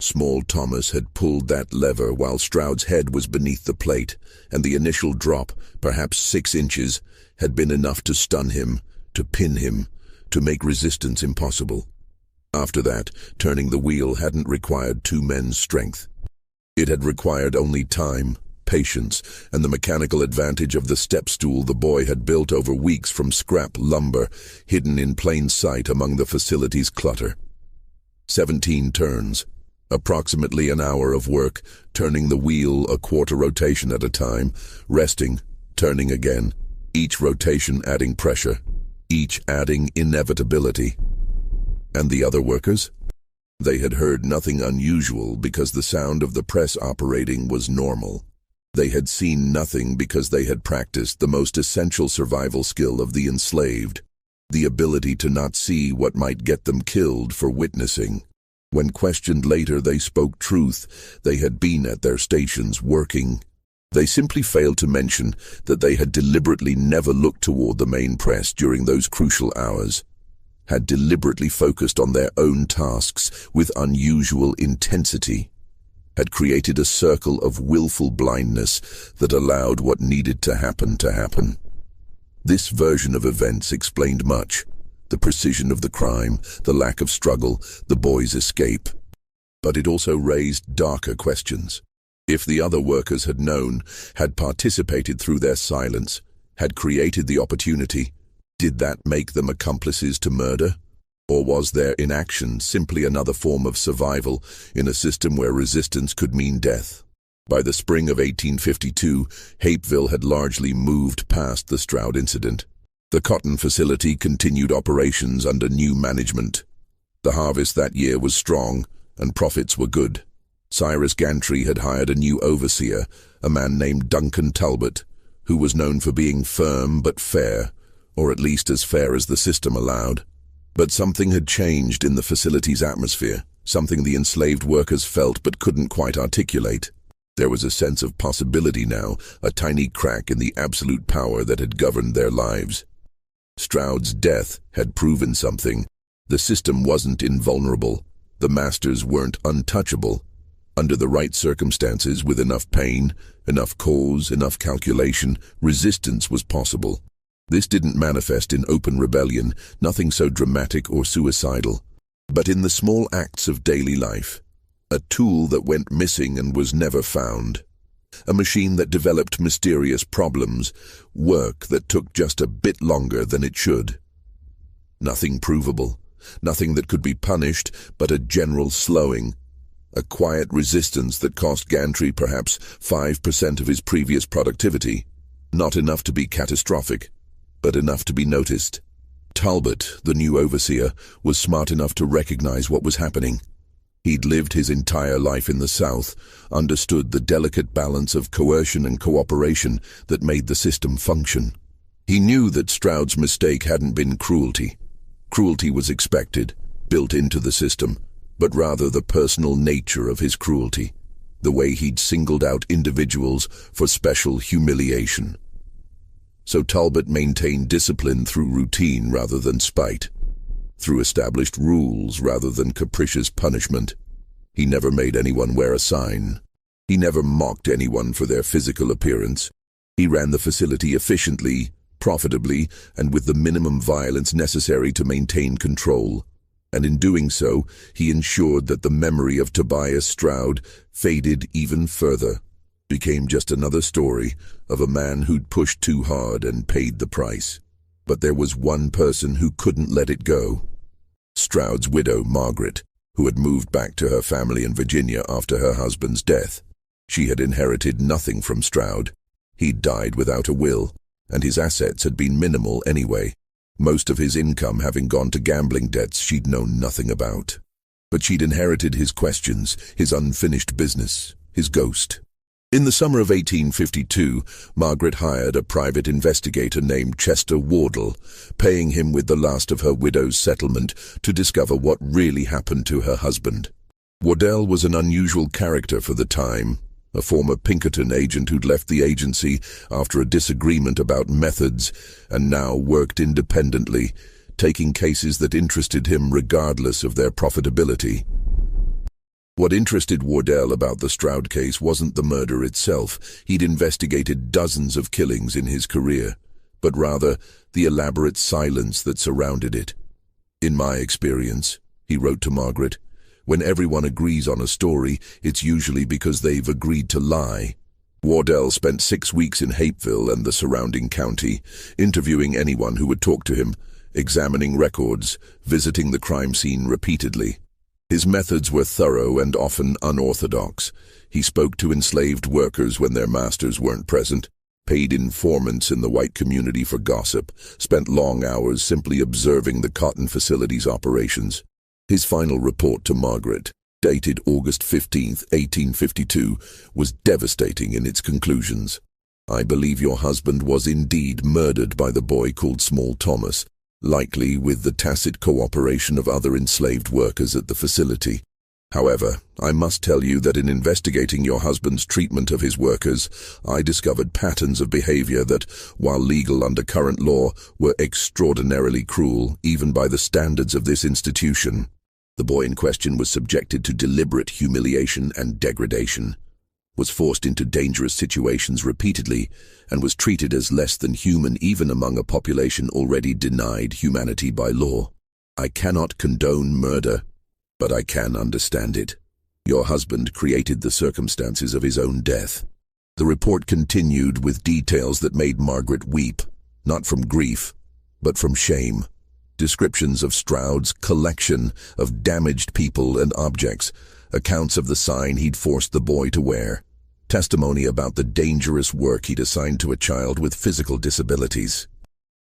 Small Thomas had pulled that lever while Stroud's head was beneath the plate, and the initial drop, perhaps 6 inches, had been enough to stun him, to pin him, to make resistance impossible. After that, turning the wheel hadn't required 2 men's strength. It had required only time, patience, and the mechanical advantage of the step stool the boy had built over weeks from scrap lumber, hidden in plain sight among the facility's clutter. 17 turns. Approximately an hour of work, turning the wheel a quarter rotation at a time, resting, turning again, each rotation adding pressure, each adding inevitability. And the other workers? They had heard nothing unusual because the sound of the press operating was normal. They had seen nothing because they had practiced the most essential survival skill of the enslaved, the ability to not see what might get them killed for witnessing. When questioned later, they spoke truth. They had been at their stations working. They simply failed to mention that they had deliberately never looked toward the main press during those crucial hours, had deliberately focused on their own tasks with unusual intensity, had created a circle of willful blindness that allowed what needed to happen to happen. This version of events explained much: the precision of the crime, the lack of struggle, the boy's escape. But it also raised darker questions. If the other workers had known, had participated through their silence, had created the opportunity, did that make them accomplices to murder? Or was their inaction simply another form of survival in a system where resistance could mean death? By the spring of 1852, Hapeville had largely moved past the Stroud incident. The cotton facility continued operations under new management. The harvest that year was strong, and profits were good. Cyrus Gantry had hired a new overseer, a man named Duncan Talbot, who was known for being firm but fair, or at least as fair as the system allowed. But something had changed in the facility's atmosphere, something the enslaved workers felt but couldn't quite articulate. There was a sense of possibility now, a tiny crack in the absolute power that had governed their lives. Stroud's death had proven something. The system wasn't invulnerable. The masters weren't untouchable. Under the right circumstances, with enough pain, enough cause, enough calculation, resistance was possible. This didn't manifest in open rebellion, nothing so dramatic or suicidal, but in the small acts of daily life. A tool that went missing and was never found. A machine that developed mysterious problems, work that took just a bit longer than it should. Nothing provable, nothing that could be punished, but a general slowing. A quiet resistance that cost Gantry perhaps 5% of his previous productivity. Not enough to be catastrophic, but enough to be noticed. Talbot, the new overseer, was smart enough to recognize what was happening. He'd lived his entire life in the South, understood the delicate balance of coercion and cooperation that made the system function. He knew that Stroud's mistake hadn't been cruelty. Cruelty was expected, built into the system, but rather the personal nature of his cruelty, the way he'd singled out individuals for special humiliation. So Talbot maintained discipline through routine rather than spite, through established rules rather than capricious punishment. He never made anyone wear a sign. He never mocked anyone for their physical appearance. He ran the facility efficiently, profitably, and with the minimum violence necessary to maintain control. And in doing so, he ensured that the memory of Tobias Stroud faded even further, became just another story of a man who'd pushed too hard and paid the price. But there was one person who couldn't let it go. Stroud's widow, Margaret, who had moved back to her family in Virginia after her husband's death. She had inherited nothing from Stroud. He'd died without a will, and his assets had been minimal anyway, most of his income having gone to gambling debts she'd known nothing about. But she'd inherited his questions, his unfinished business, his ghost. In the summer of 1852, Margaret hired a private investigator named Chester Wardle, paying him with the last of her widow's settlement to discover what really happened to her husband. Wardle was an unusual character for the time, a former Pinkerton agent who'd left the agency after a disagreement about methods and now worked independently, taking cases that interested him regardless of their profitability. What interested Wardle about the Stroud case wasn't the murder itself. He'd investigated dozens of killings in his career, but rather the elaborate silence that surrounded it. "In my experience," he wrote to Margaret, "when everyone agrees on a story, it's usually because they've agreed to lie." Wardle spent 6 weeks in Hapeville and the surrounding county, interviewing anyone who would talk to him, examining records, visiting the crime scene repeatedly. His methods were thorough and often unorthodox. He spoke to enslaved workers when their masters weren't present, paid informants in the white community for gossip, spent long hours simply observing the cotton facility's operations. His final report to Margaret, dated August 15, 1852, was devastating in its conclusions. "I believe your husband was indeed murdered by the boy called Small Thomas, likely with the tacit cooperation of other enslaved workers at the facility. However, I must tell you that in investigating your husband's treatment of his workers, I discovered patterns of behavior that, while legal under current law, were extraordinarily cruel, even by the standards of this institution. The boy in question was subjected to deliberate humiliation and degradation, was forced into dangerous situations repeatedly, and was treated as less than human even among a population already denied humanity by law. I cannot condone murder, but I can understand it. Your husband created the circumstances of his own death. The report continued with details that made Margaret weep, not from grief, but from shame. Descriptions of Stroud's collection of damaged people and objects, accounts of the sign he'd forced the boy to wear, testimony about the dangerous work he'd assigned to a child with physical disabilities.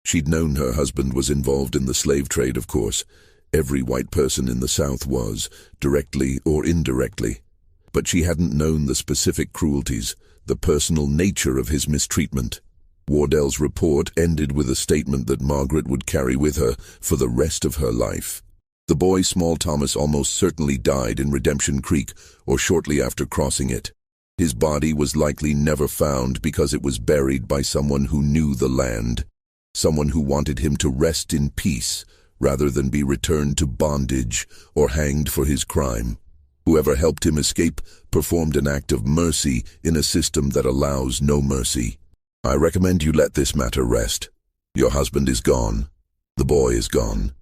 She'd known her husband was involved in the slave trade, of course. Every white person in the South was, directly or indirectly. But she hadn't known the specific cruelties, the personal nature of his mistreatment. Wardell's report ended with a statement that Margaret would carry with her for the rest of her life. The boy, Small Thomas, almost certainly died in Redemption Creek or shortly after crossing it. His body was likely never found because it was buried by someone who knew the land, someone who wanted him to rest in peace rather than be returned to bondage or hanged for his crime. Whoever helped him escape performed an act of mercy in a system that allows no mercy. I recommend you let this matter rest. Your husband is gone. The boy is gone.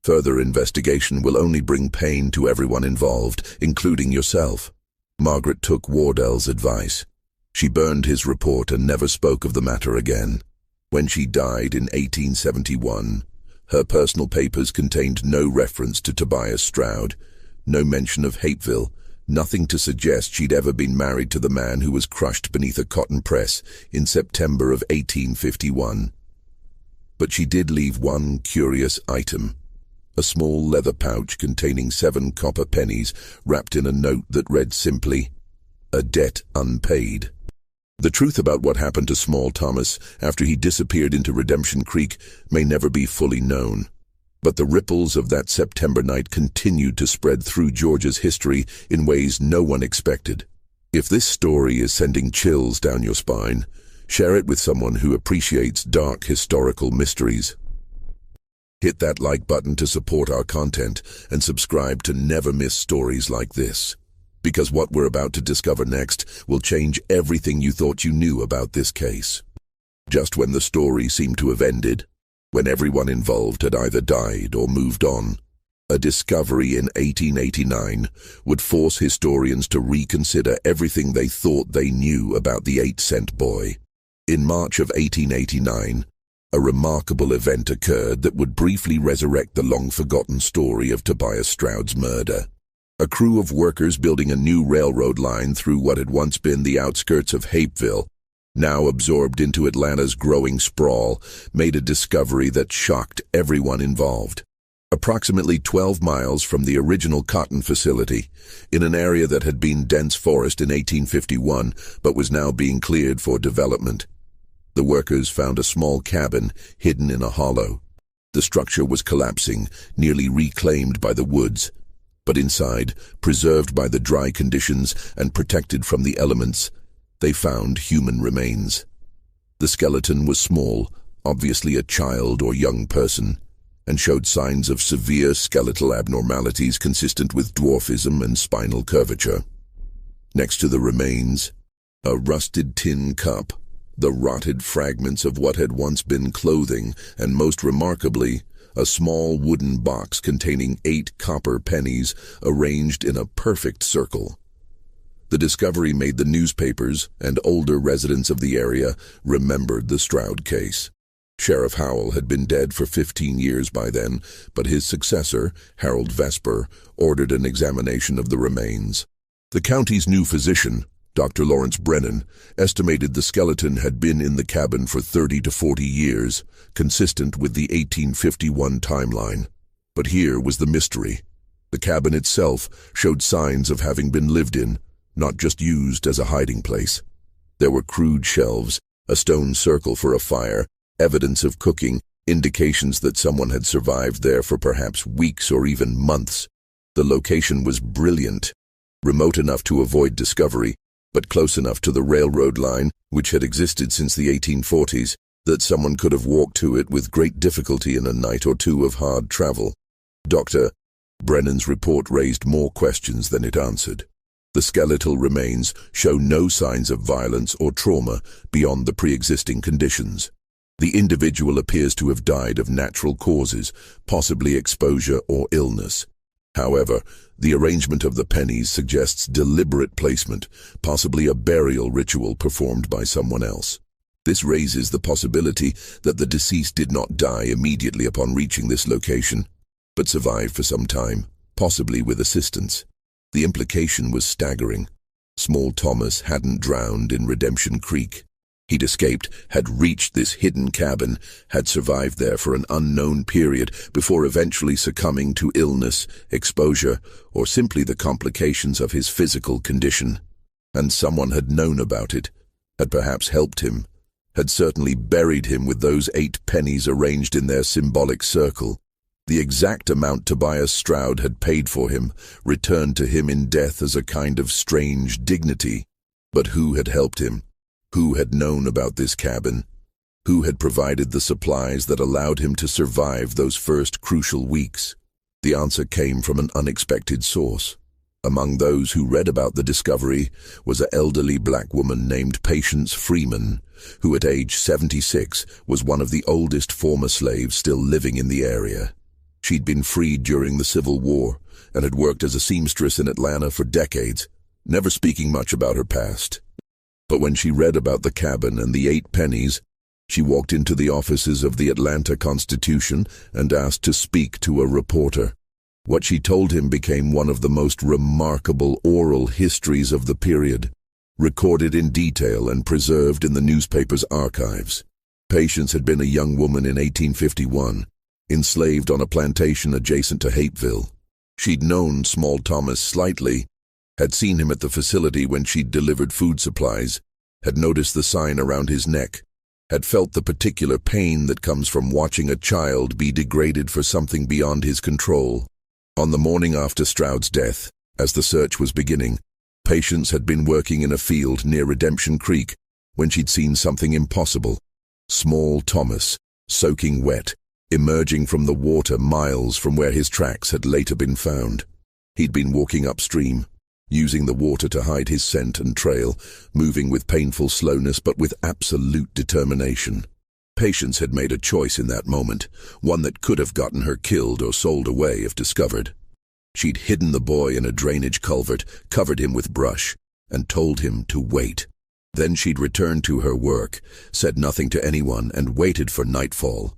Further investigation will only bring pain to everyone involved, including yourself. Margaret took Wardell's advice. She burned his report and never spoke of the matter again. When she died in 1871, her personal papers contained no reference to Tobias Stroud, no mention of Hapeville, nothing to suggest she'd ever been married to the man who was crushed beneath a cotton press in September of 1851. But she did leave one curious item, a small leather pouch containing 7 copper pennies wrapped in a note that read simply, "A debt unpaid." The truth about what happened to Small Thomas after he disappeared into Redemption Creek may never be fully known. But the ripples of that September night continued to spread through Georgia's history in ways no one expected. If this story is sending chills down your spine, share it with someone who appreciates dark historical mysteries. Hit that like button to support our content and subscribe to never miss stories like this. Because what we're about to discover next will change everything you thought you knew about this case. Just when the story seemed to have ended, when everyone involved had either died or moved on, a discovery in 1889 would force historians to reconsider everything they thought they knew about the 8-cent boy. In March of 1889, a remarkable event occurred that would briefly resurrect the long-forgotten story of Tobias Stroud's murder. A crew of workers building a new railroad line through what had once been the outskirts of Hapeville, now absorbed into Atlanta's growing sprawl, made a discovery that shocked everyone involved. Approximately 12 miles from the original cotton facility, in an area that had been dense forest in 1851 but was now being cleared for development, the workers found a small cabin hidden in a hollow. The structure was collapsing, nearly reclaimed by the woods, but inside, preserved by the dry conditions and protected from the elements, they found human remains. The skeleton was small, obviously a child or young person, and showed signs of severe skeletal abnormalities consistent with dwarfism and spinal curvature. Next to the remains, a rusted tin cup, the rotted fragments of what had once been clothing, and most remarkably, a small wooden box containing 8 copper pennies arranged in a perfect circle. The discovery made the newspapers, and older residents of the area remembered the Stroud case. Sheriff Howell had been dead for 15 years by then, but his successor, Harold Vesper, ordered an examination of the remains. The county's new physician, Dr. Lawrence Brennan, estimated the skeleton had been in the cabin for 30 to 40 years, consistent with the 1851 timeline. But here was the mystery. The cabin itself showed signs of having been lived in, not just used as a hiding place. There were crude shelves, a stone circle for a fire, evidence of cooking, indications that someone had survived there for perhaps weeks or even months. The location was brilliant, remote enough to avoid discovery, but close enough to the railroad line, which had existed since the 1840s, that someone could have walked to it with great difficulty in a night or two of hard travel. Dr. Brennan's report raised more questions than it answered. The skeletal remains show no signs of violence or trauma beyond the pre-existing conditions. The individual appears to have died of natural causes, possibly exposure or illness. However, the arrangement of the pennies suggests deliberate placement, possibly a burial ritual performed by someone else. This raises the possibility that the deceased did not die immediately upon reaching this location, but survived for some time, possibly with assistance. The implication was staggering. Small Thomas hadn't drowned in Redemption Creek. He'd escaped, had reached this hidden cabin, had survived there for an unknown period before eventually succumbing to illness, exposure, or simply the complications of his physical condition. And someone had known about it, had perhaps helped him, had certainly buried him with those 8 pennies arranged in their symbolic circle. The exact amount Tobias Stroud had paid for him returned to him in death as a kind of strange dignity. But who had helped him? Who had known about this cabin? Who had provided the supplies that allowed him to survive those first crucial weeks? The answer came from an unexpected source. Among those who read about the discovery was an elderly black woman named Patience Freeman, who at age 76 was one of the oldest former slaves still living in the area. She'd been freed during the Civil War and had worked as a seamstress in Atlanta for decades, never speaking much about her past. But when she read about the cabin and the 8 pennies, she walked into the offices of the Atlanta Constitution and asked to speak to a reporter. What she told him became one of the most remarkable oral histories of the period, recorded in detail and preserved in the newspaper's archives. Patience had been a young woman in 1851, enslaved on a plantation adjacent to Hapeville. She'd known Small Thomas slightly, had seen him at the facility when she'd delivered food supplies, had noticed the sign around his neck, had felt the particular pain that comes from watching a child be degraded for something beyond his control. On the morning after Stroud's death, as the search was beginning, Patience had been working in a field near Redemption Creek when she'd seen something impossible. Small Thomas, soaking wet, emerging from the water miles from where his tracks had later been found. He'd been walking upstream, using the water to hide his scent and trail, moving with painful slowness but with absolute determination. Patience had made a choice in that moment, one that could have gotten her killed or sold away if discovered. She'd hidden the boy in a drainage culvert, covered him with brush, and told him to wait. Then she'd returned to her work, said nothing to anyone, and waited for nightfall.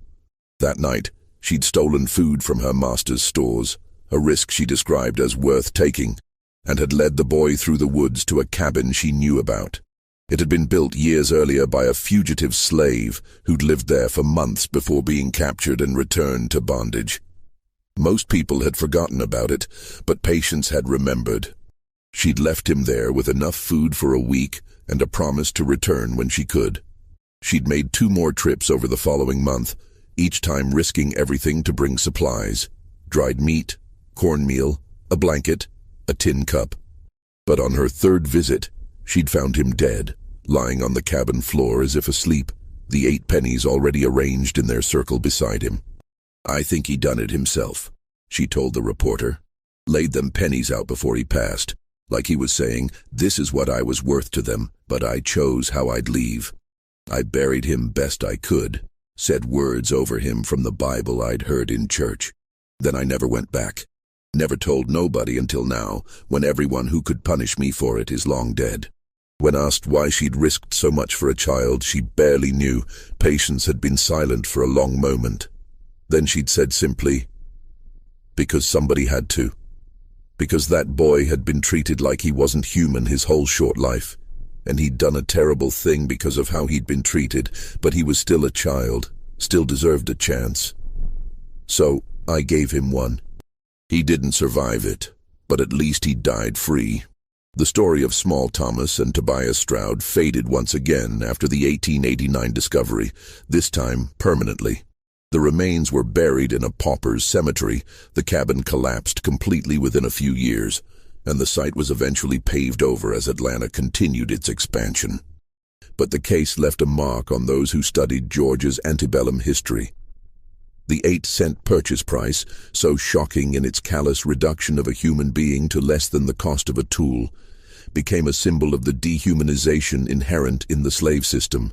That night, she'd stolen food from her master's stores, a risk she described as worth taking, and had led the boy through the woods to a cabin she knew about. It had been built years earlier by a fugitive slave who'd lived there for months before being captured and returned to bondage. Most people had forgotten about it, but Patience had remembered. She'd left him there with enough food for a week and a promise to return when she could. She'd made 2 more trips over the following month, each time risking everything to bring supplies: dried meat, cornmeal, a blanket, a tin cup. But on her 3rd visit, she'd found him dead, lying on the cabin floor as if asleep, the 8 pennies already arranged in their circle beside him. "I think he done it himself," she told the reporter. "Laid them pennies out before he passed, like he was saying, this is what I was worth to them, but I chose how I'd leave. I buried him best I could, said words over him from the Bible I'd heard in church. Then I never went back. Never told nobody until now, when everyone who could punish me for it is long dead." When asked why she'd risked so much for a child she barely knew, Patience had been silent for a long moment. Then she'd said simply, "Because somebody had to. Because that boy had been treated like he wasn't human his whole short life, and he'd done a terrible thing because of how he'd been treated, but he was still a child, still deserved a chance. So I gave him one. He didn't survive it, but at least he died free." The story of Small Thomas and Tobias Stroud faded once again after the 1889 discovery, this time permanently. The remains were buried in a pauper's cemetery. The cabin collapsed completely within a few years, and the site was eventually paved over as Atlanta continued its expansion. But the case left a mark on those who studied Georgia's antebellum history. The 8-cent purchase price, so shocking in its callous reduction of a human being to less than the cost of a tool, became a symbol of the dehumanization inherent in the slave system.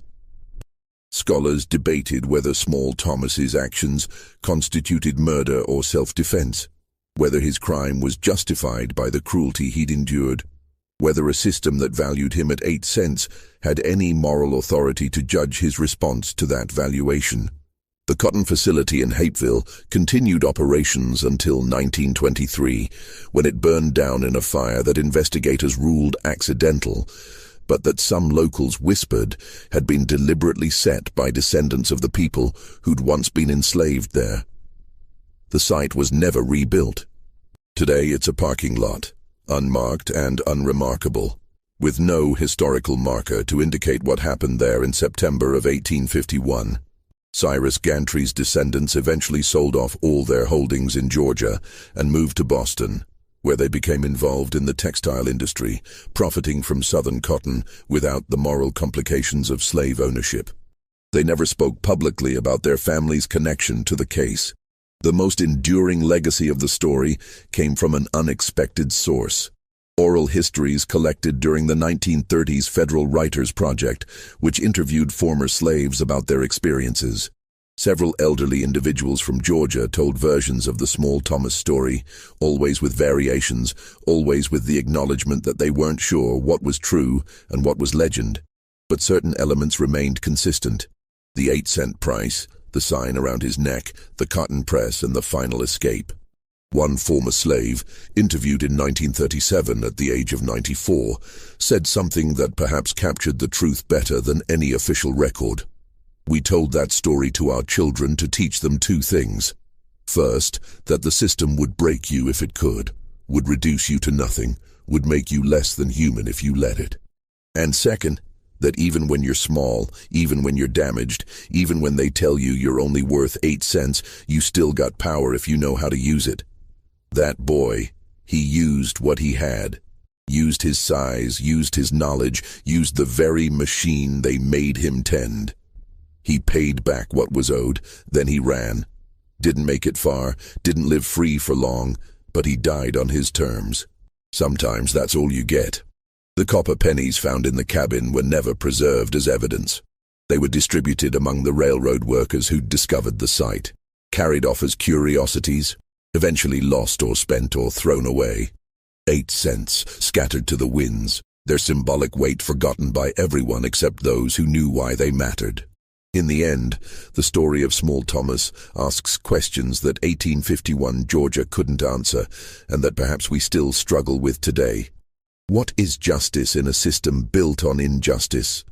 Scholars debated whether Small Thomas's actions constituted murder or self-defense, whether his crime was justified by the cruelty he'd endured, whether a system that valued him at 8 cents had any moral authority to judge his response to that valuation. The cotton facility in Hapeville continued operations until 1923, when it burned down in a fire that investigators ruled accidental, but that some locals whispered had been deliberately set by descendants of the people who'd once been enslaved there. The site was never rebuilt. Today it's a parking lot, unmarked and unremarkable, with no historical marker to indicate what happened there in September of 1851. Cyrus Gantry's descendants eventually sold off all their holdings in Georgia and moved to Boston, where they became involved in the textile industry, profiting from Southern cotton without the moral complications of slave ownership. They never spoke publicly about their family's connection to the case. The most enduring legacy of the story came from an unexpected source: oral histories collected during the 1930s Federal Writers Project, which interviewed former slaves about their experiences. Several elderly individuals from Georgia told versions of the Small Thomas story, always with variations, always with the acknowledgement that they weren't sure what was true and what was legend. But certain elements remained consistent: the 8-cent price, the sign around his neck, the cotton press, and the final escape. One former slave, interviewed in 1937 at the age of 94, said something that perhaps captured the truth better than any official record. "We told that story to our children to teach them 2 things. First, that the system would break you if it could, would reduce you to nothing, would make you less than human if you let it. And second, that even when you're small, even when you're damaged, even when they tell you you're only worth 8 cents, you still got power if you know how to use it." That boy, he used what he had, used his size, used his knowledge, used the very machine they made him tend. He paid back what was owed, then he ran. Didn't make it far, didn't live free for long, but he died on his terms. Sometimes that's all you get. The copper pennies found in the cabin were never preserved as evidence. They were distributed among the railroad workers who'd discovered the site, carried off as curiosities, eventually lost or spent or thrown away. 8 cents scattered to the winds, their symbolic weight forgotten by everyone except those who knew why they mattered. In the end, the story of Small Thomas asks questions that 1851 Georgia couldn't answer, and that perhaps we still struggle with today. What is justice in a system built on injustice?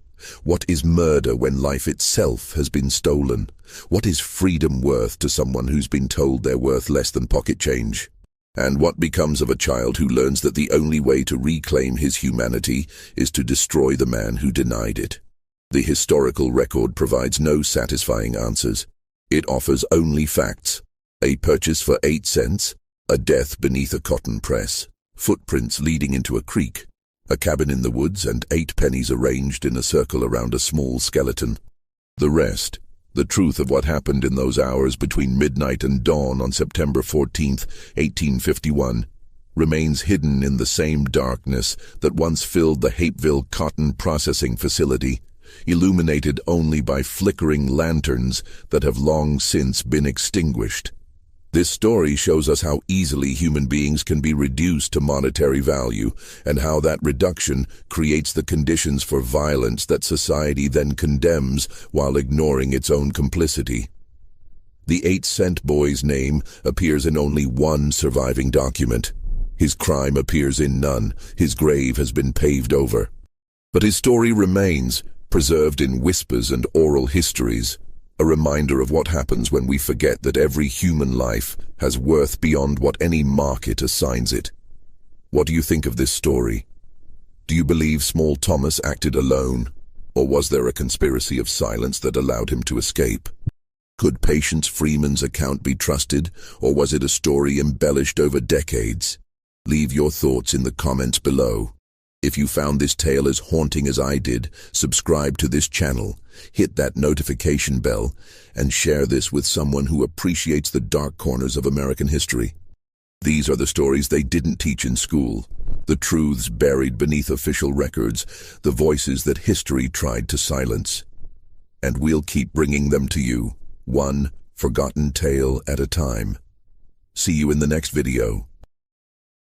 What is murder when life itself has been stolen? What is freedom worth to someone who's been told they're worth less than pocket change? And what becomes of a child who learns that the only way to reclaim his humanity is to destroy the man who denied it? The historical record provides no satisfying answers. It offers only facts: a purchase for 8 cents, a death beneath a cotton press, footprints leading into a creek, a cabin in the woods, and 8 pennies arranged in a circle around a small skeleton. The rest, the truth of what happened in those hours between midnight and dawn on September 14th, 1851, remains hidden in the same darkness that once filled the Hapeville cotton processing facility, illuminated only by flickering lanterns that have long since been extinguished. This story shows us how easily human beings can be reduced to monetary value, and how that reduction creates the conditions for violence that society then condemns while ignoring its own complicity. The 8-cent boy's name appears in only one surviving document. His crime appears in none. His grave has been paved over. But his story remains, preserved in whispers and oral histories, a reminder of what happens when we forget that every human life has worth beyond what any market assigns it. What do you think of this story? Do you believe Small Thomas acted alone, or was there a conspiracy of silence that allowed him to escape? Could Patience Freeman's account be trusted, or was it a story embellished over decades? Leave your thoughts in the comments below. If you found this tale as haunting as I did, subscribe to this channel, hit that notification bell, and share this with someone who appreciates the dark corners of American history. These are the stories they didn't teach in school, the truths buried beneath official records, the voices that history tried to silence. And we'll keep bringing them to you, one forgotten tale at a time. See you in the next video.